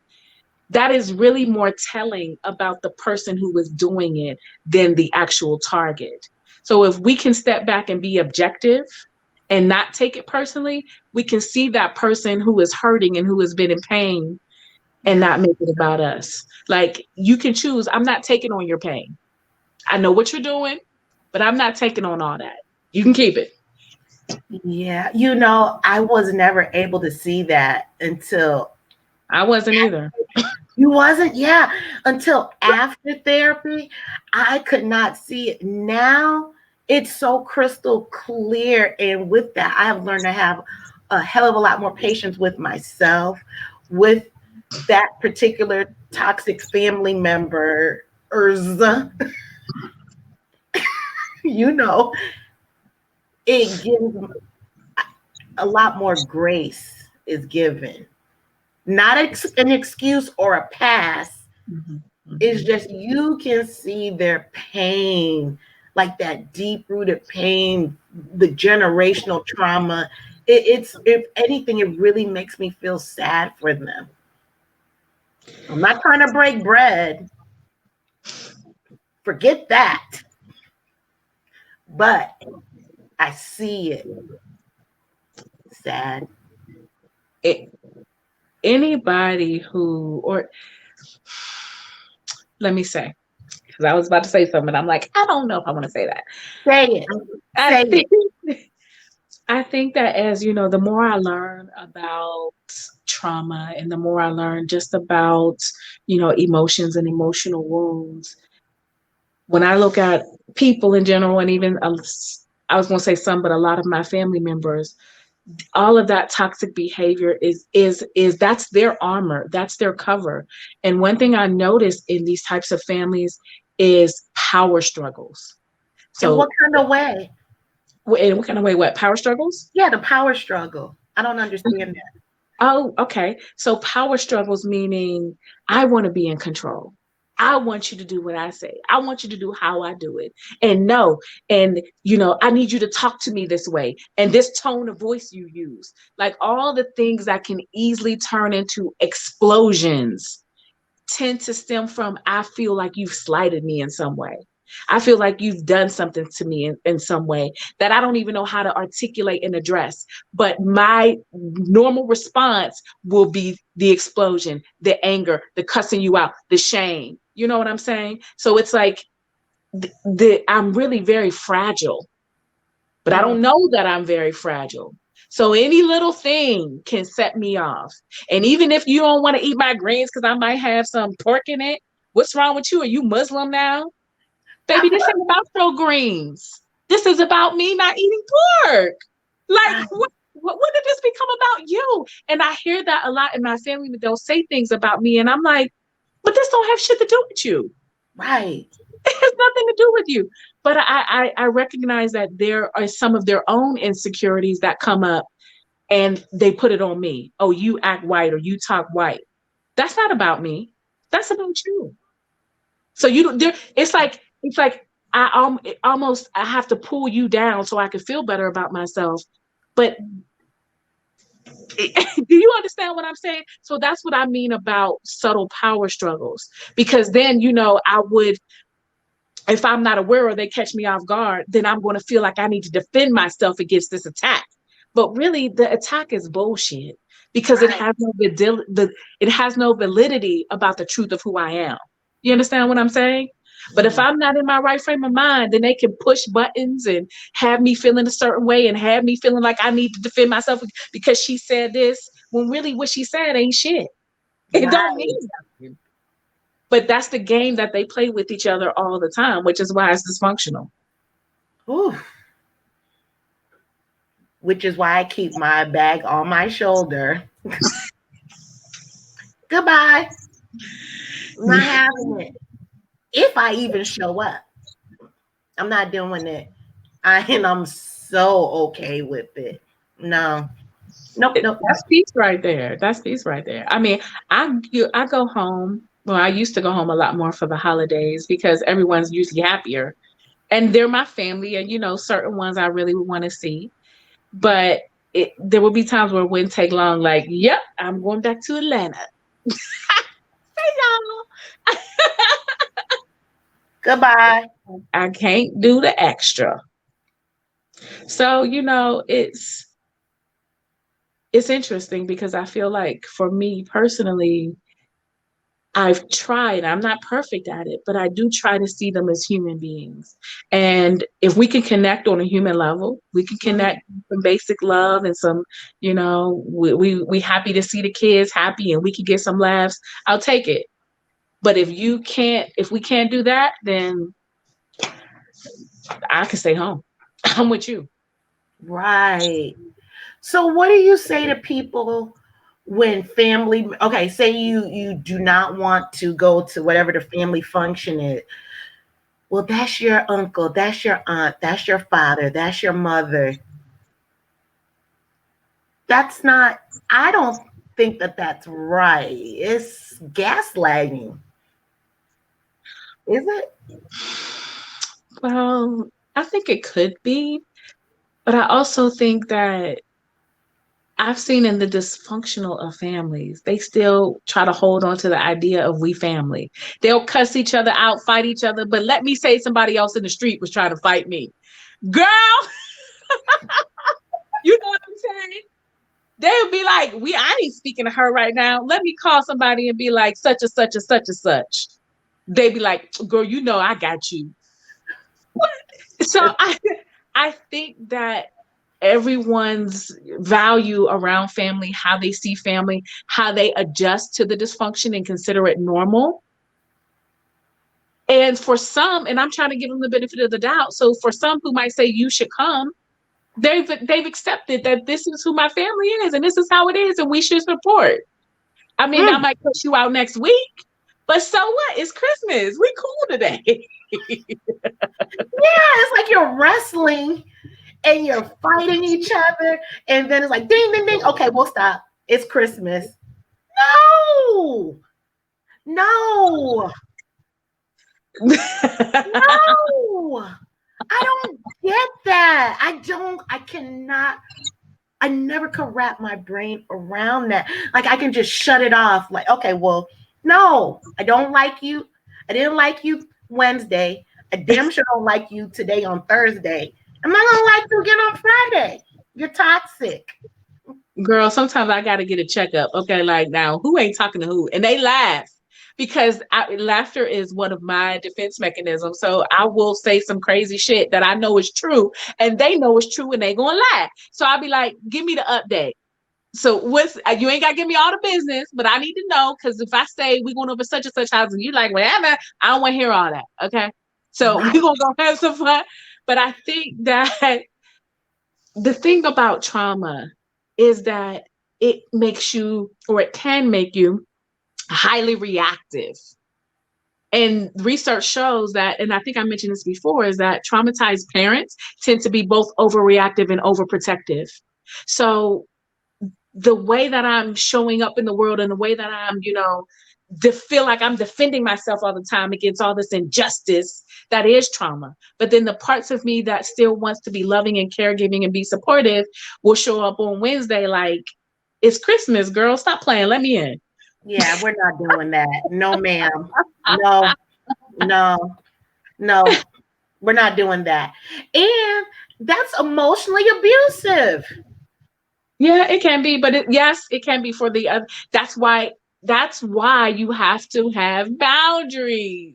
that is really more telling about the person who was doing it than the actual target. So if we can step back and be objective and not take it personally, we can see that person who is hurting and who has been in pain and not make it about us. Like you can choose, I'm not taking on your pain. I know what you're doing, but I'm not taking on all that. You can keep it. Yeah. You know, I was never able to see that until I wasn't either. you wasn't, yeah, until after therapy. I could not see it. Now it's so crystal clear. And with that, I have learned to have a hell of a lot more patience with myself, with that particular toxic family member, you know, it gives a lot more grace is given. Not an excuse or a pass. Mhm. It's just you can see their pain, like that deep rooted pain, the generational trauma. It's, if anything, it really makes me feel sad for them. I'm not trying to break bread. Forget that. But I see it. Sad. It, anybody who, or let me say, because I was about to say something, I'm like, I don't know if I want to say that. Say it. I Say think, it. I think that as you know, the more I learn about trauma and the more I learn just about, emotions and emotional wounds, when I look at people in general, and even I was going to say some, but a lot of my family members, all of that toxic behavior is that's their armor, that's their cover. And one thing I noticed in these types of families is power struggles. In So what kind of way? in what kind of way? What power struggles? Yeah, the power struggle. I don't understand that. Oh, okay. So power struggles meaning I want to be in control. I want you to do what I say. I want you to do how I do it. And no, and I need you to talk to me this way. And this tone of voice you use. Like all the things that can easily turn into explosions tend to stem from I feel like you've slighted me in some way. I feel like you've done something to me in some way that I don't even know how to articulate and address. But my normal response will be the explosion, the anger, the cussing you out, the shame. You know what I'm saying? So it's like I'm really very fragile, but I don't know that I'm very fragile. So any little thing can set me off. And even if you don't want to eat my greens because I might have some pork in it, what's wrong with you? Are you Muslim now? Baby, this ain't about your greens. This is about me not eating pork. Like, what did this become about you? And I hear that a lot in my family, but they'll say things about me. And I'm like, but this don't have shit to do with you. Right. It has nothing to do with you. But I recognize that there are some of their own insecurities that come up and they put it on me. Oh, you act white or you talk white. That's not about me. That's about you. So it's like almost I have to pull you down so I can feel better about myself. But do you understand what I'm saying? So that's what I mean about subtle power struggles. Because then, I would, if I'm not aware or they catch me off guard, then I'm going to feel like I need to defend myself against this attack. But really, the attack is bullshit because it has no validity about the truth of who I am. You understand what I'm saying? But if I'm not in my right frame of mind, then they can push buttons and have me feeling a certain way and have me feeling like I need to defend myself because she said this, when really what she said ain't shit. It don't mean nothing. But that's the game that they play with each other all the time, which is why it's dysfunctional. Ooh. Which is why I keep my bag on my shoulder. Goodbye. Not having it. If I even show up, I'm not doing it. I'm so okay with it. No. Nope. That's peace right there. That's peace right there. I mean, I go home. Well, I used to go home a lot more for the holidays because everyone's usually happier. And they're my family, and certain ones I really would want to see. But there will be times where it wouldn't take long, like, yep, I'm going back to Atlanta. Hey y'all. Goodbye. I can't do the extra. So, it's interesting because I feel like for me personally, I've tried, I'm not perfect at it, but I do try to see them as human beings. And if we can connect on a human level, we can connect some basic love and some, we happy to see the kids happy and we can get some laughs. I'll take it. But if we can't do that, then I can stay home. I'm with you. Right. So what do you say to people when family, okay, say you do not want to go to whatever the family function is? Well, that's your uncle, that's your aunt, that's your father, that's your mother. That's not, I don't think that that's right. It's gaslighting. Is it? Well, I think it could be, but I also think that I've seen in the dysfunctional of families, they still try to hold on to the idea of we family. They'll cuss each other out, fight each other, but let me say somebody else in the street was trying to fight me. Girl, you know what I'm saying? They'll be like, I ain't speaking to her right now. Let me call somebody and be like, such and such and such and such. They be like, girl, you know I got you. So I think that everyone's value around family, how they see family, how they adjust to the dysfunction and consider it normal. And for some, and I'm trying to give them the benefit of the doubt. So for some who might say you should come, they've accepted that this is who my family is and this is how it is and we should support. I mean, I might push you out next week, but so what? It's Christmas. We cool today. Yeah, it's like you're wrestling and you're fighting each other, and then it's like ding, ding, ding. Okay, we'll stop. It's Christmas. No, no, no. I don't get that. I cannot. I never could wrap my brain around that. Like I can just shut it off. Like, okay, well, no, I don't like you. I didn't like you Wednesday. I damn sure don't like you today on Thursday. I'm not gonna like you again on Friday. You're toxic. Girl, sometimes I got to get a checkup. Okay, like now, who ain't talking to who? And they laugh because laughter is one of my defense mechanisms. So I will say some crazy shit that I know is true, and they know it's true, and they gonna laugh. So I'll be like, "Give me the update." So what's you ain't gotta give me all the business, but I need to know because if I say we going over such and such house and you like whatever, I don't want to hear all that. Okay, so Right. we gonna go have some fun. But I think that the thing about trauma is that it makes you, or it can make you, highly reactive. And research shows that, and I think I mentioned this before, is that traumatized parents tend to be both overreactive and overprotective. So the way that I'm showing up in the world and the way that I'm, feel like I'm defending myself all the time against all this injustice, that is trauma. But then the parts of me that still wants to be loving and caregiving and be supportive will show up on Wednesday like, it's Christmas, girl. Stop playing. Let me in. Yeah, we're not doing that. No, ma'am. No, no, no. We're not doing that. And that's emotionally abusive. Yeah, it can be, but yes, it can be for the other. That's why you have to have boundaries.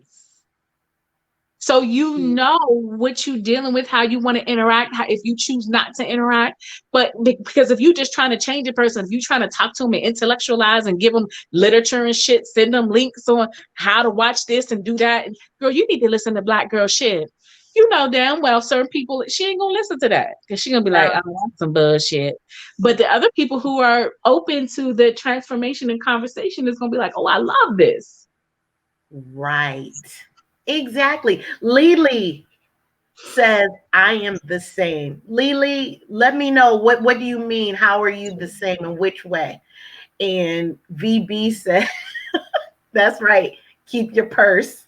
So you know what you're dealing with, how you want to interact, if you choose not to interact. But because if you're just trying to change a person, if you're trying to talk to them and intellectualize and give them literature and shit, send them links on how to watch this and do that. And girl, you need to listen to Black Girl Shit. You know damn well certain people, she ain't gonna listen to that because she's gonna be like, oh, that's some bullshit. But the other people who are open to the transformation and conversation is gonna be like, oh, I love this. Right. Exactly. Lily says, I am the same. Lily, let me know what do you mean? How are you the same and which way? And VB said, that's right. Keep your purse.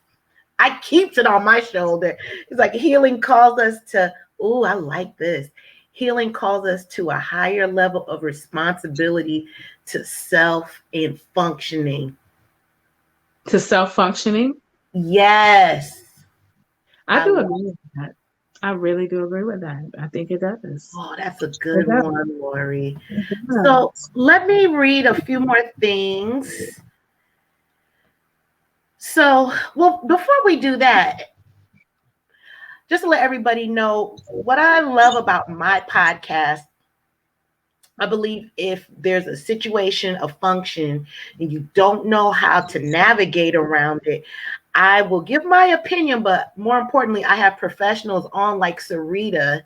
I keeps it on my shoulder. It's like healing calls us to, oh, I like this. Healing calls us to a higher level of responsibility to self and functioning. To self-functioning? Yes. I do agree with that. I really do agree with that. I think it does. Oh, that's a good one, Lori. So let me read a few more things. So, well, before we do that, just to let everybody know what I love about my podcast, I believe if there's a situation, a function, and you don't know how to navigate around it, I will give my opinion, but more importantly, I have professionals on like Cerita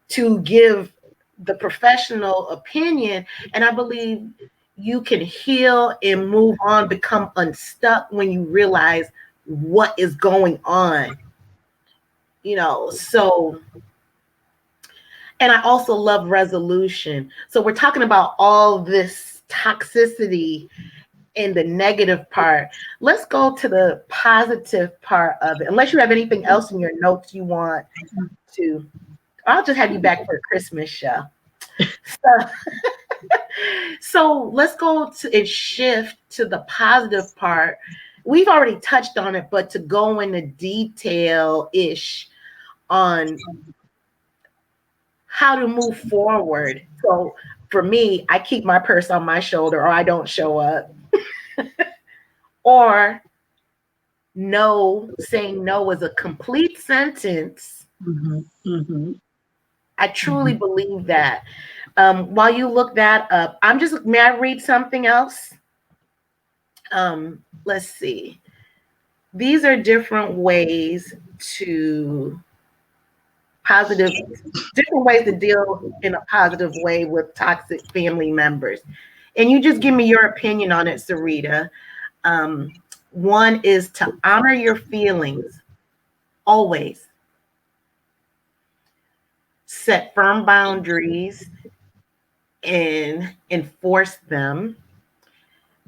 to give the professional opinion. And I believe you can heal and move on, become unstuck when you realize what is going on. So, and I also love resolution. So we're talking about all this toxicity in the negative part. Let's go to the positive part of it. Unless you have anything else in your notes you want to, I'll just have you back for a Christmas show. So, So let's go to and shift to the positive part. We've already touched on it, but to go into detail ish on how to move forward. So for me, I keep my purse on my shoulder or I don't show up. Or no, saying no is a complete sentence. Mhm, mhm, I truly mhm. believe that. While you look that up, may I read something else? Let's see. These are different ways to positive, different ways to deal in a positive way with toxic family members. And you just give me your opinion on it, Sarita. Um, One is to honor your feelings always, set firm boundaries and enforce them.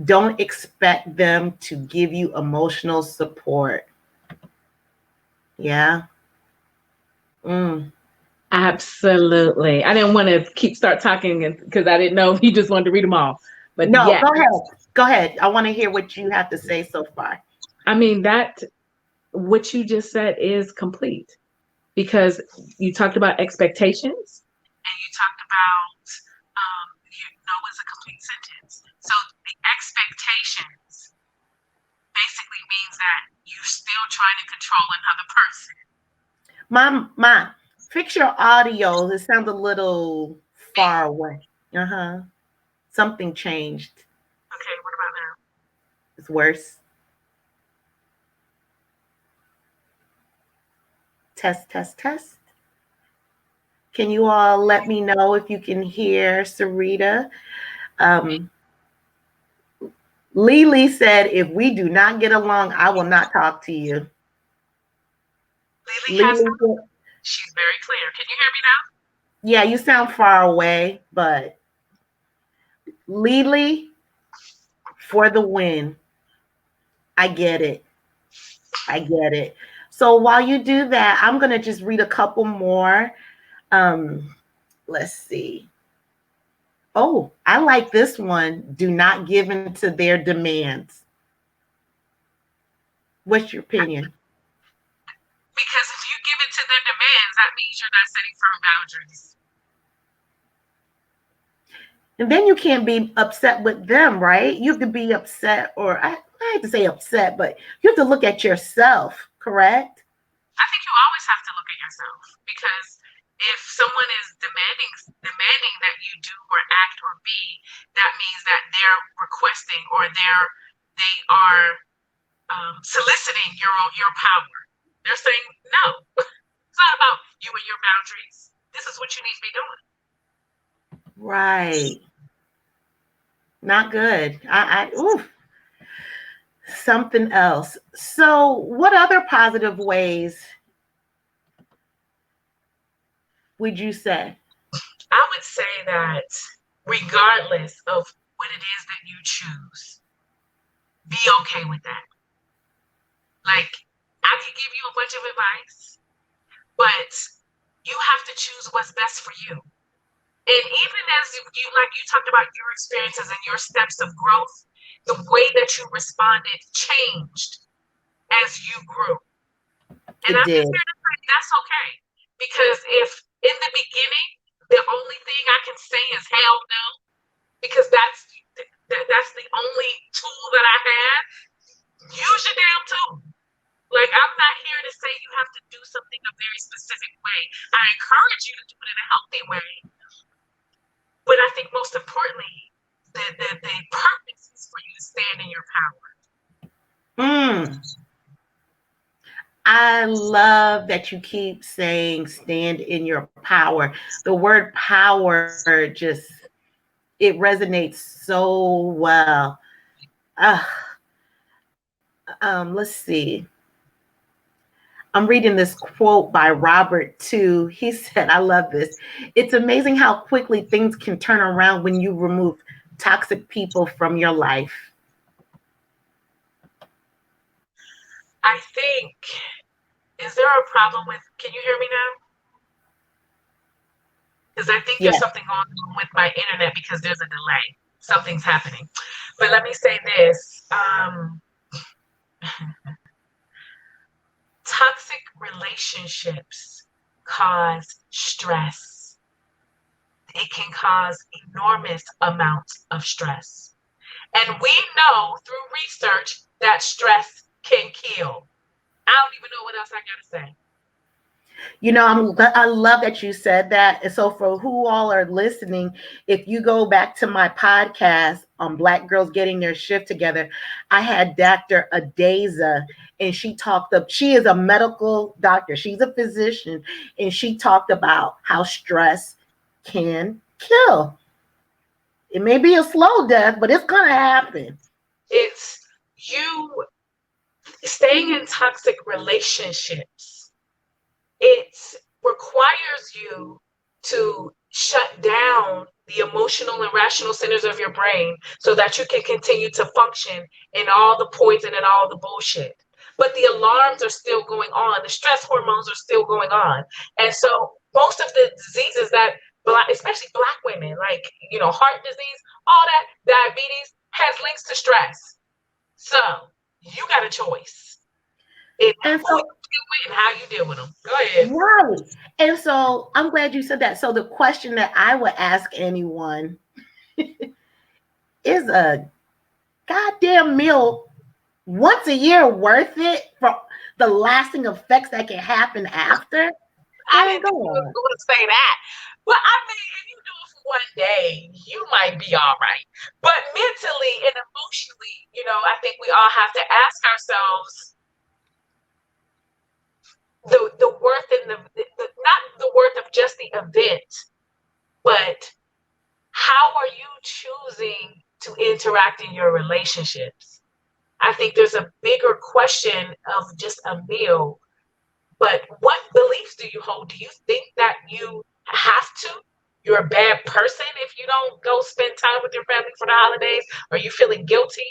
Don't expect them to give you emotional support. Yeah. Mm. Absolutely. I didn't want to start talking because I didn't know if you just wanted to read them all. But No, yeah, go ahead. Go ahead. I want to hear what you have to say so far. I mean, that what you just said is complete because you talked about expectations and you talked about you know is a complete sentence. So the expectations basically means that you're still trying to control another person. My, fix your audio. It sounds a little Me? far away. Uh-huh. Something changed. Okay, what about now? It's worse. Test, test, test. Can you all let me know if you can hear Sarita? Um, Lily said, if we do not get along, I will not talk to you. Lily has Lily, she's very clear. Can you hear me now? yeah, you sound far away, but Lily, for the win. I get it. I get it. So while you do that, I'm going to just read a couple more. Um, let's see. Oh, I like this one. Do not give in to their demands. What's your opinion? Because if you give in to their demands, that means you're not setting firm boundaries. And then you can't be upset with them, right? You have to be upset, or I hate to say upset, but you have to look at yourself, correct? I think you always have to look at yourself because if someone is demanding that you do or act or be, that means that they're requesting or they are soliciting your power. They're saying no. It's not about you and your boundaries. This is what you need to be doing. Right. Not good. Oof. Something else. So, what other positive ways would you say? I would say that regardless of what it is that you choose, be okay with that. Like, I could give you a bunch of advice, but you have to choose what's best for you. And even as you like you talked about your experiences and your steps of growth, the way that you responded changed as you grew. And It I'm did. just here to say that's okay. Because if in the beginning the only thing I can say is hell no, because that's the only tool that I have, use your damn tool. Like, I'm not here to say you have to do something a very specific way. I encourage you to do it in a healthy way. But I think most importantly, the purpose is for you to stand in your power. I love that you keep saying stand in your power. The word power just, it resonates so well. Uh, let's see. I'm reading this quote by Robert too. He said, I love this. It's amazing how quickly things can turn around when you remove toxic people from your life. I think, is there a problem with, can you hear me now? because I think there's Yeah. something going on with my internet because there's a delay. Something's happening. But let me say this. Toxic relationships cause stress. It can cause enormous amounts of stress. And we know through research that stress can kill. I don't even know what else I gotta say. I love that you said that. And so, for who all are listening, if you go back to my podcast on Black Girls Getting Their Shift Together, I had Dr. Adeza, and she is a medical doctor, she's a physician, and she talked about how stress can kill. It may be a slow death, but it's going to happen. It's you staying in toxic relationships. It requires you to shut down the emotional and rational centers of your brain so that you can continue to function in all the poison and all the bullshit. But the alarms are still going on. The stress hormones are still going on. And so most of the diseases that especially Black women, like, heart disease, all that, diabetes, has links to stress. So you got a choice in And who so, you deal with and how you deal with them. Go ahead. right. And so, I'm glad you said that. So, the question that I would ask anyone is a goddamn meal once a year worth it for the lasting effects that can happen after? I Man, didn't go think you were on. going to say that. But I mean, if you do it for one day, you might be all right. But mentally and emotionally, I think we all have to ask ourselves the worth and the not the worth of just the event, but how are you choosing to interact in your relationships? I think there's a bigger question of just a meal. But what beliefs do you hold? Do you think that you have to? You're a bad person if you don't go spend time with your family for the holidays? Are you feeling guilty?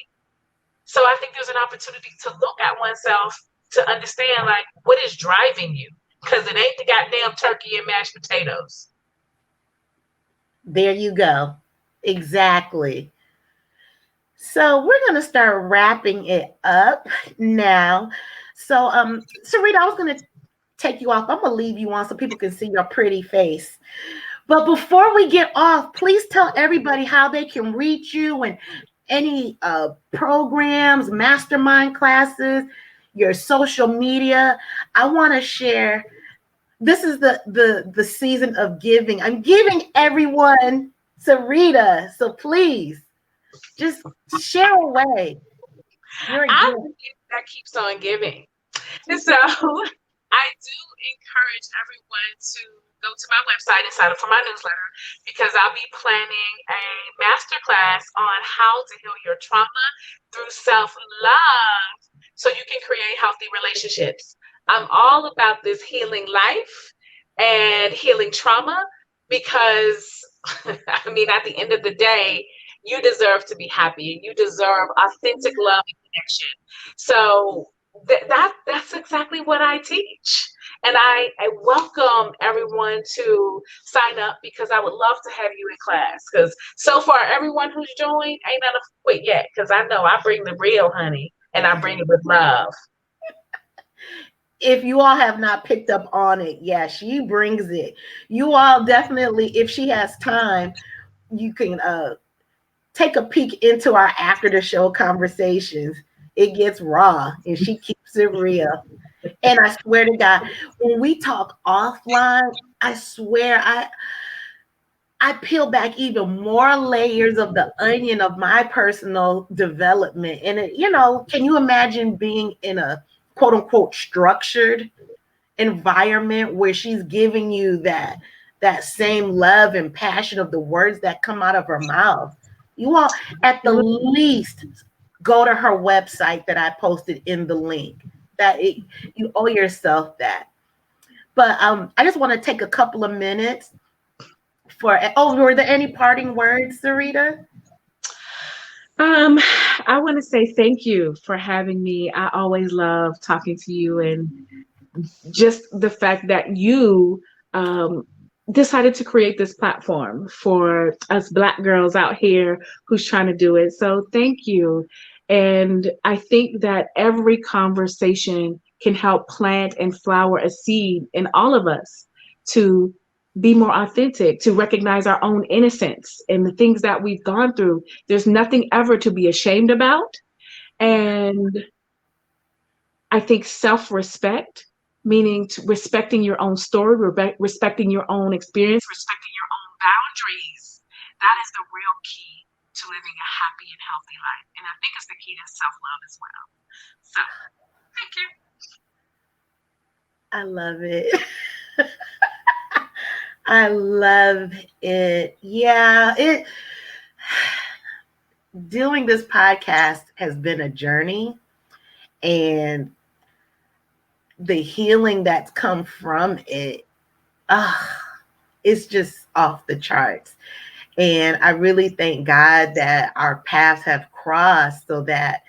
So I think there's an opportunity to look at oneself to understand, like, what is driving you? Because it ain't the goddamn turkey and mashed potatoes. There you go. Exactly. So we're going to start wrapping it up now. So, Sarita, I was going to take you off. I'm going to leave you on so people can see your pretty face. But before we get off, please tell everybody how they can reach you and any programs, mastermind classes, your social media. I want to share. This is the season of giving. I'm giving everyone Sarita. So please just share away. You're a I'm gift. the gift that keeps on giving. So I do encourage everyone to go to my website and sign up for my newsletter because I'll be planning a masterclass on how to heal your trauma through self-love so you can create healthy relationships. I'm all about this healing life and healing trauma because, I mean, at the end of the day, you deserve to be happy and you deserve authentic love and connection. So that's exactly what I teach. And I welcome everyone to sign up because I would love to have you in class. Because so far, everyone who's joined ain't enough quit yet. Because I know I bring the real honey and I bring it with love. If you all have not picked up on it, yeah, she brings it. You all definitely, if she has time, you can take a peek into our after the show conversations. It gets raw and she keeps it real. And I swear to God, when we talk offline, I swear I peel back even more layers of the onion of my personal development. And can you imagine being in a quote unquote structured environment where she's giving you that same love and passion of the words that come out of her mouth? You all, at the least, go to her website that I posted in the link. You owe yourself that. But I just want to take a couple of minutes were there any parting words, Sarita? I want to say thank you for having me. I always love talking to you and just the fact that you decided to create this platform for us Black girls out here who's trying to do it. So thank you. And I think that every conversation can help plant and flower a seed in all of us to be more authentic, to recognize our own innocence and the things that we've gone through. There's nothing ever to be ashamed about. And I think self respect, meaning respecting your own story, respecting your own experience, respecting your own boundaries, that is the real key to living a happy and healthy life. And I think it's the key to self love as well. So, thank you. I love it. I love it. Yeah, doing this podcast has been a journey, and the healing that's come from it, it's just off the charts. And I really thank God that our paths have crossed so that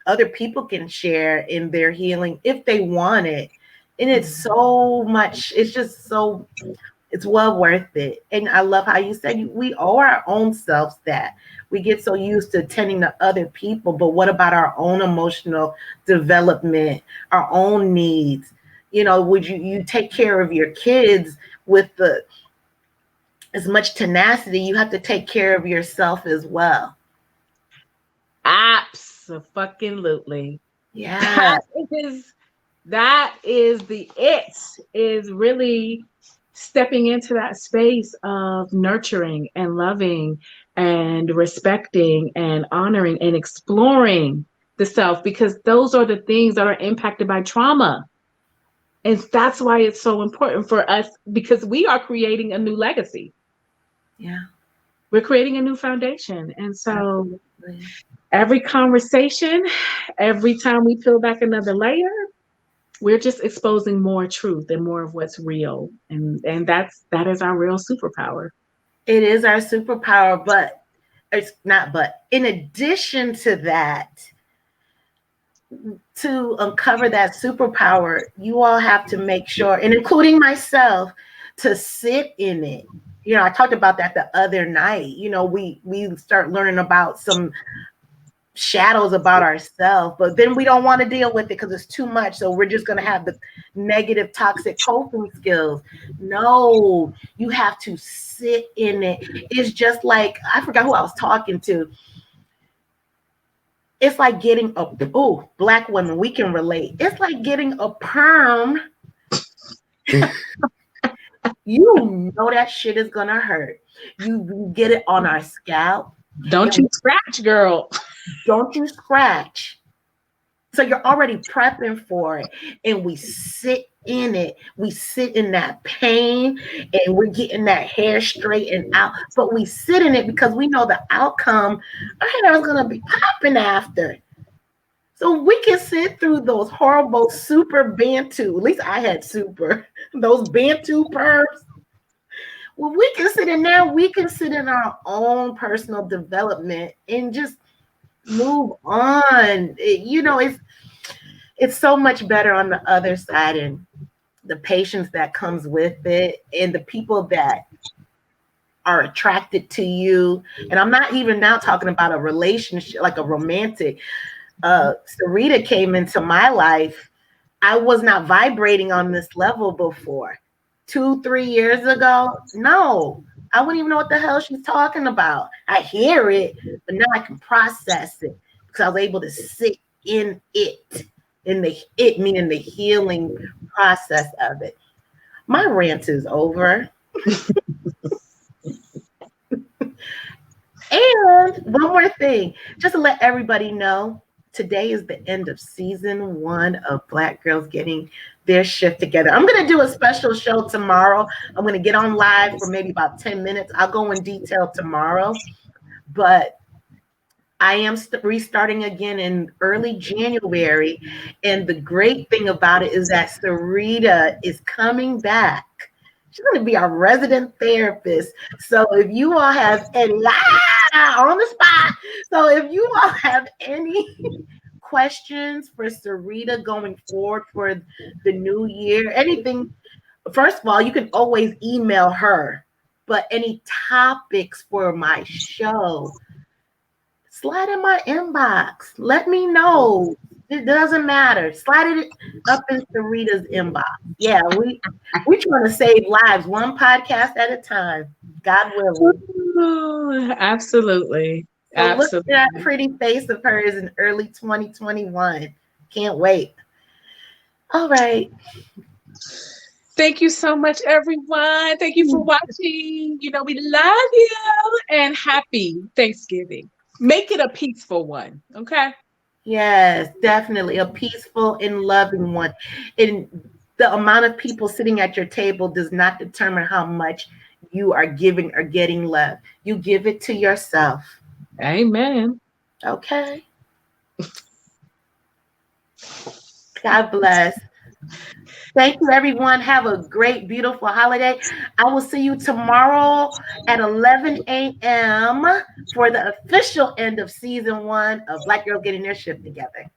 other people can share in their healing if they want it. And it's so much, it's well worth it. And I love how you said we owe our own selves that. We get so used to tending to other people, but what about our own emotional development, our own needs? Would you take care of your kids with as much tenacity? You have to take care of yourself as well. Absolutely. Yeah. That is is really stepping into that space of nurturing and loving and respecting and honoring and exploring the self, because those are the things that are impacted by trauma. And that's why it's so important for us, because we are creating a new legacy. Yeah. We're creating a new foundation. And so every conversation, every time we peel back another layer, we're just exposing more truth and more of what's real. And that is our real superpower. It is our superpower, but it's not, but in addition to that, to uncover that superpower, you all have to make sure, and including myself, to sit in it. I talked about that the other night. We start learning about some shadows about ourselves, but then we don't want to deal with it because it's too much. So we're just going to have the negative, toxic coping skills. No, you have to sit in it. It's just like, I forgot who I was talking to. It's like getting Black women, we can relate. It's like getting a perm. You know that shit is gonna hurt. You get it on our scalp. Don't you scratch, girl. Don't you scratch. So you're already prepping for it. And we sit in it. We sit in that pain and we're getting that hair straightened out. But we sit in it because we know the outcome. Our hair is going to be popping after. So we can sit through those horrible super Bantu. At least I had super. Those Bantu perms. Well, we can sit in there. We can sit in our own personal development and just move on. It's so much better on the other side, and the patience that comes with it, and the people that are attracted to you. And I'm not even now talking about a relationship, like a romantic. Cerita came into my life. I was not vibrating on this level before. 2-3 years ago, no, I wouldn't even know what the hell she's talking about. I hear it, but now I can process it because I was able to sit in it, meaning the healing process of it. My rant is over. And one more thing, just to let everybody know, today is the end of season 1 of Black Girls Getting Their Shift Together. I'm going to do a special show tomorrow. I'm going to get on live for maybe about 10 minutes. I'll go in detail tomorrow. But I am restarting again in early January. And the great thing about it is that Cerita is coming back. She's going to be our resident therapist. So if you all have any on the spot, so if you all have any questions for Cerita going forward for the new year, anything, First of all, you can always email her, but any topics for my show, slide in my inbox. Let me know. It doesn't matter. Slide it up in Sarita's inbox. Yeah, we trying to save lives one podcast at a time. God willing. Oh, absolutely. So look at that Absolutely. pretty face of hers in early 2021. Can't wait. All right. Thank you so much, everyone. Thank you for watching. You know, we love you and happy Thanksgiving. Make it a peaceful one. Okay. Yes, definitely a peaceful and loving one. And the amount of people sitting at your table does not determine how much you are giving or getting love. You give it to yourself. Amen. Okay. God bless. Thank you, everyone. Have a great, beautiful holiday. I will see you tomorrow at 11 a.m. for the official end of season 1 of Black Girls Getting Their Shit Together.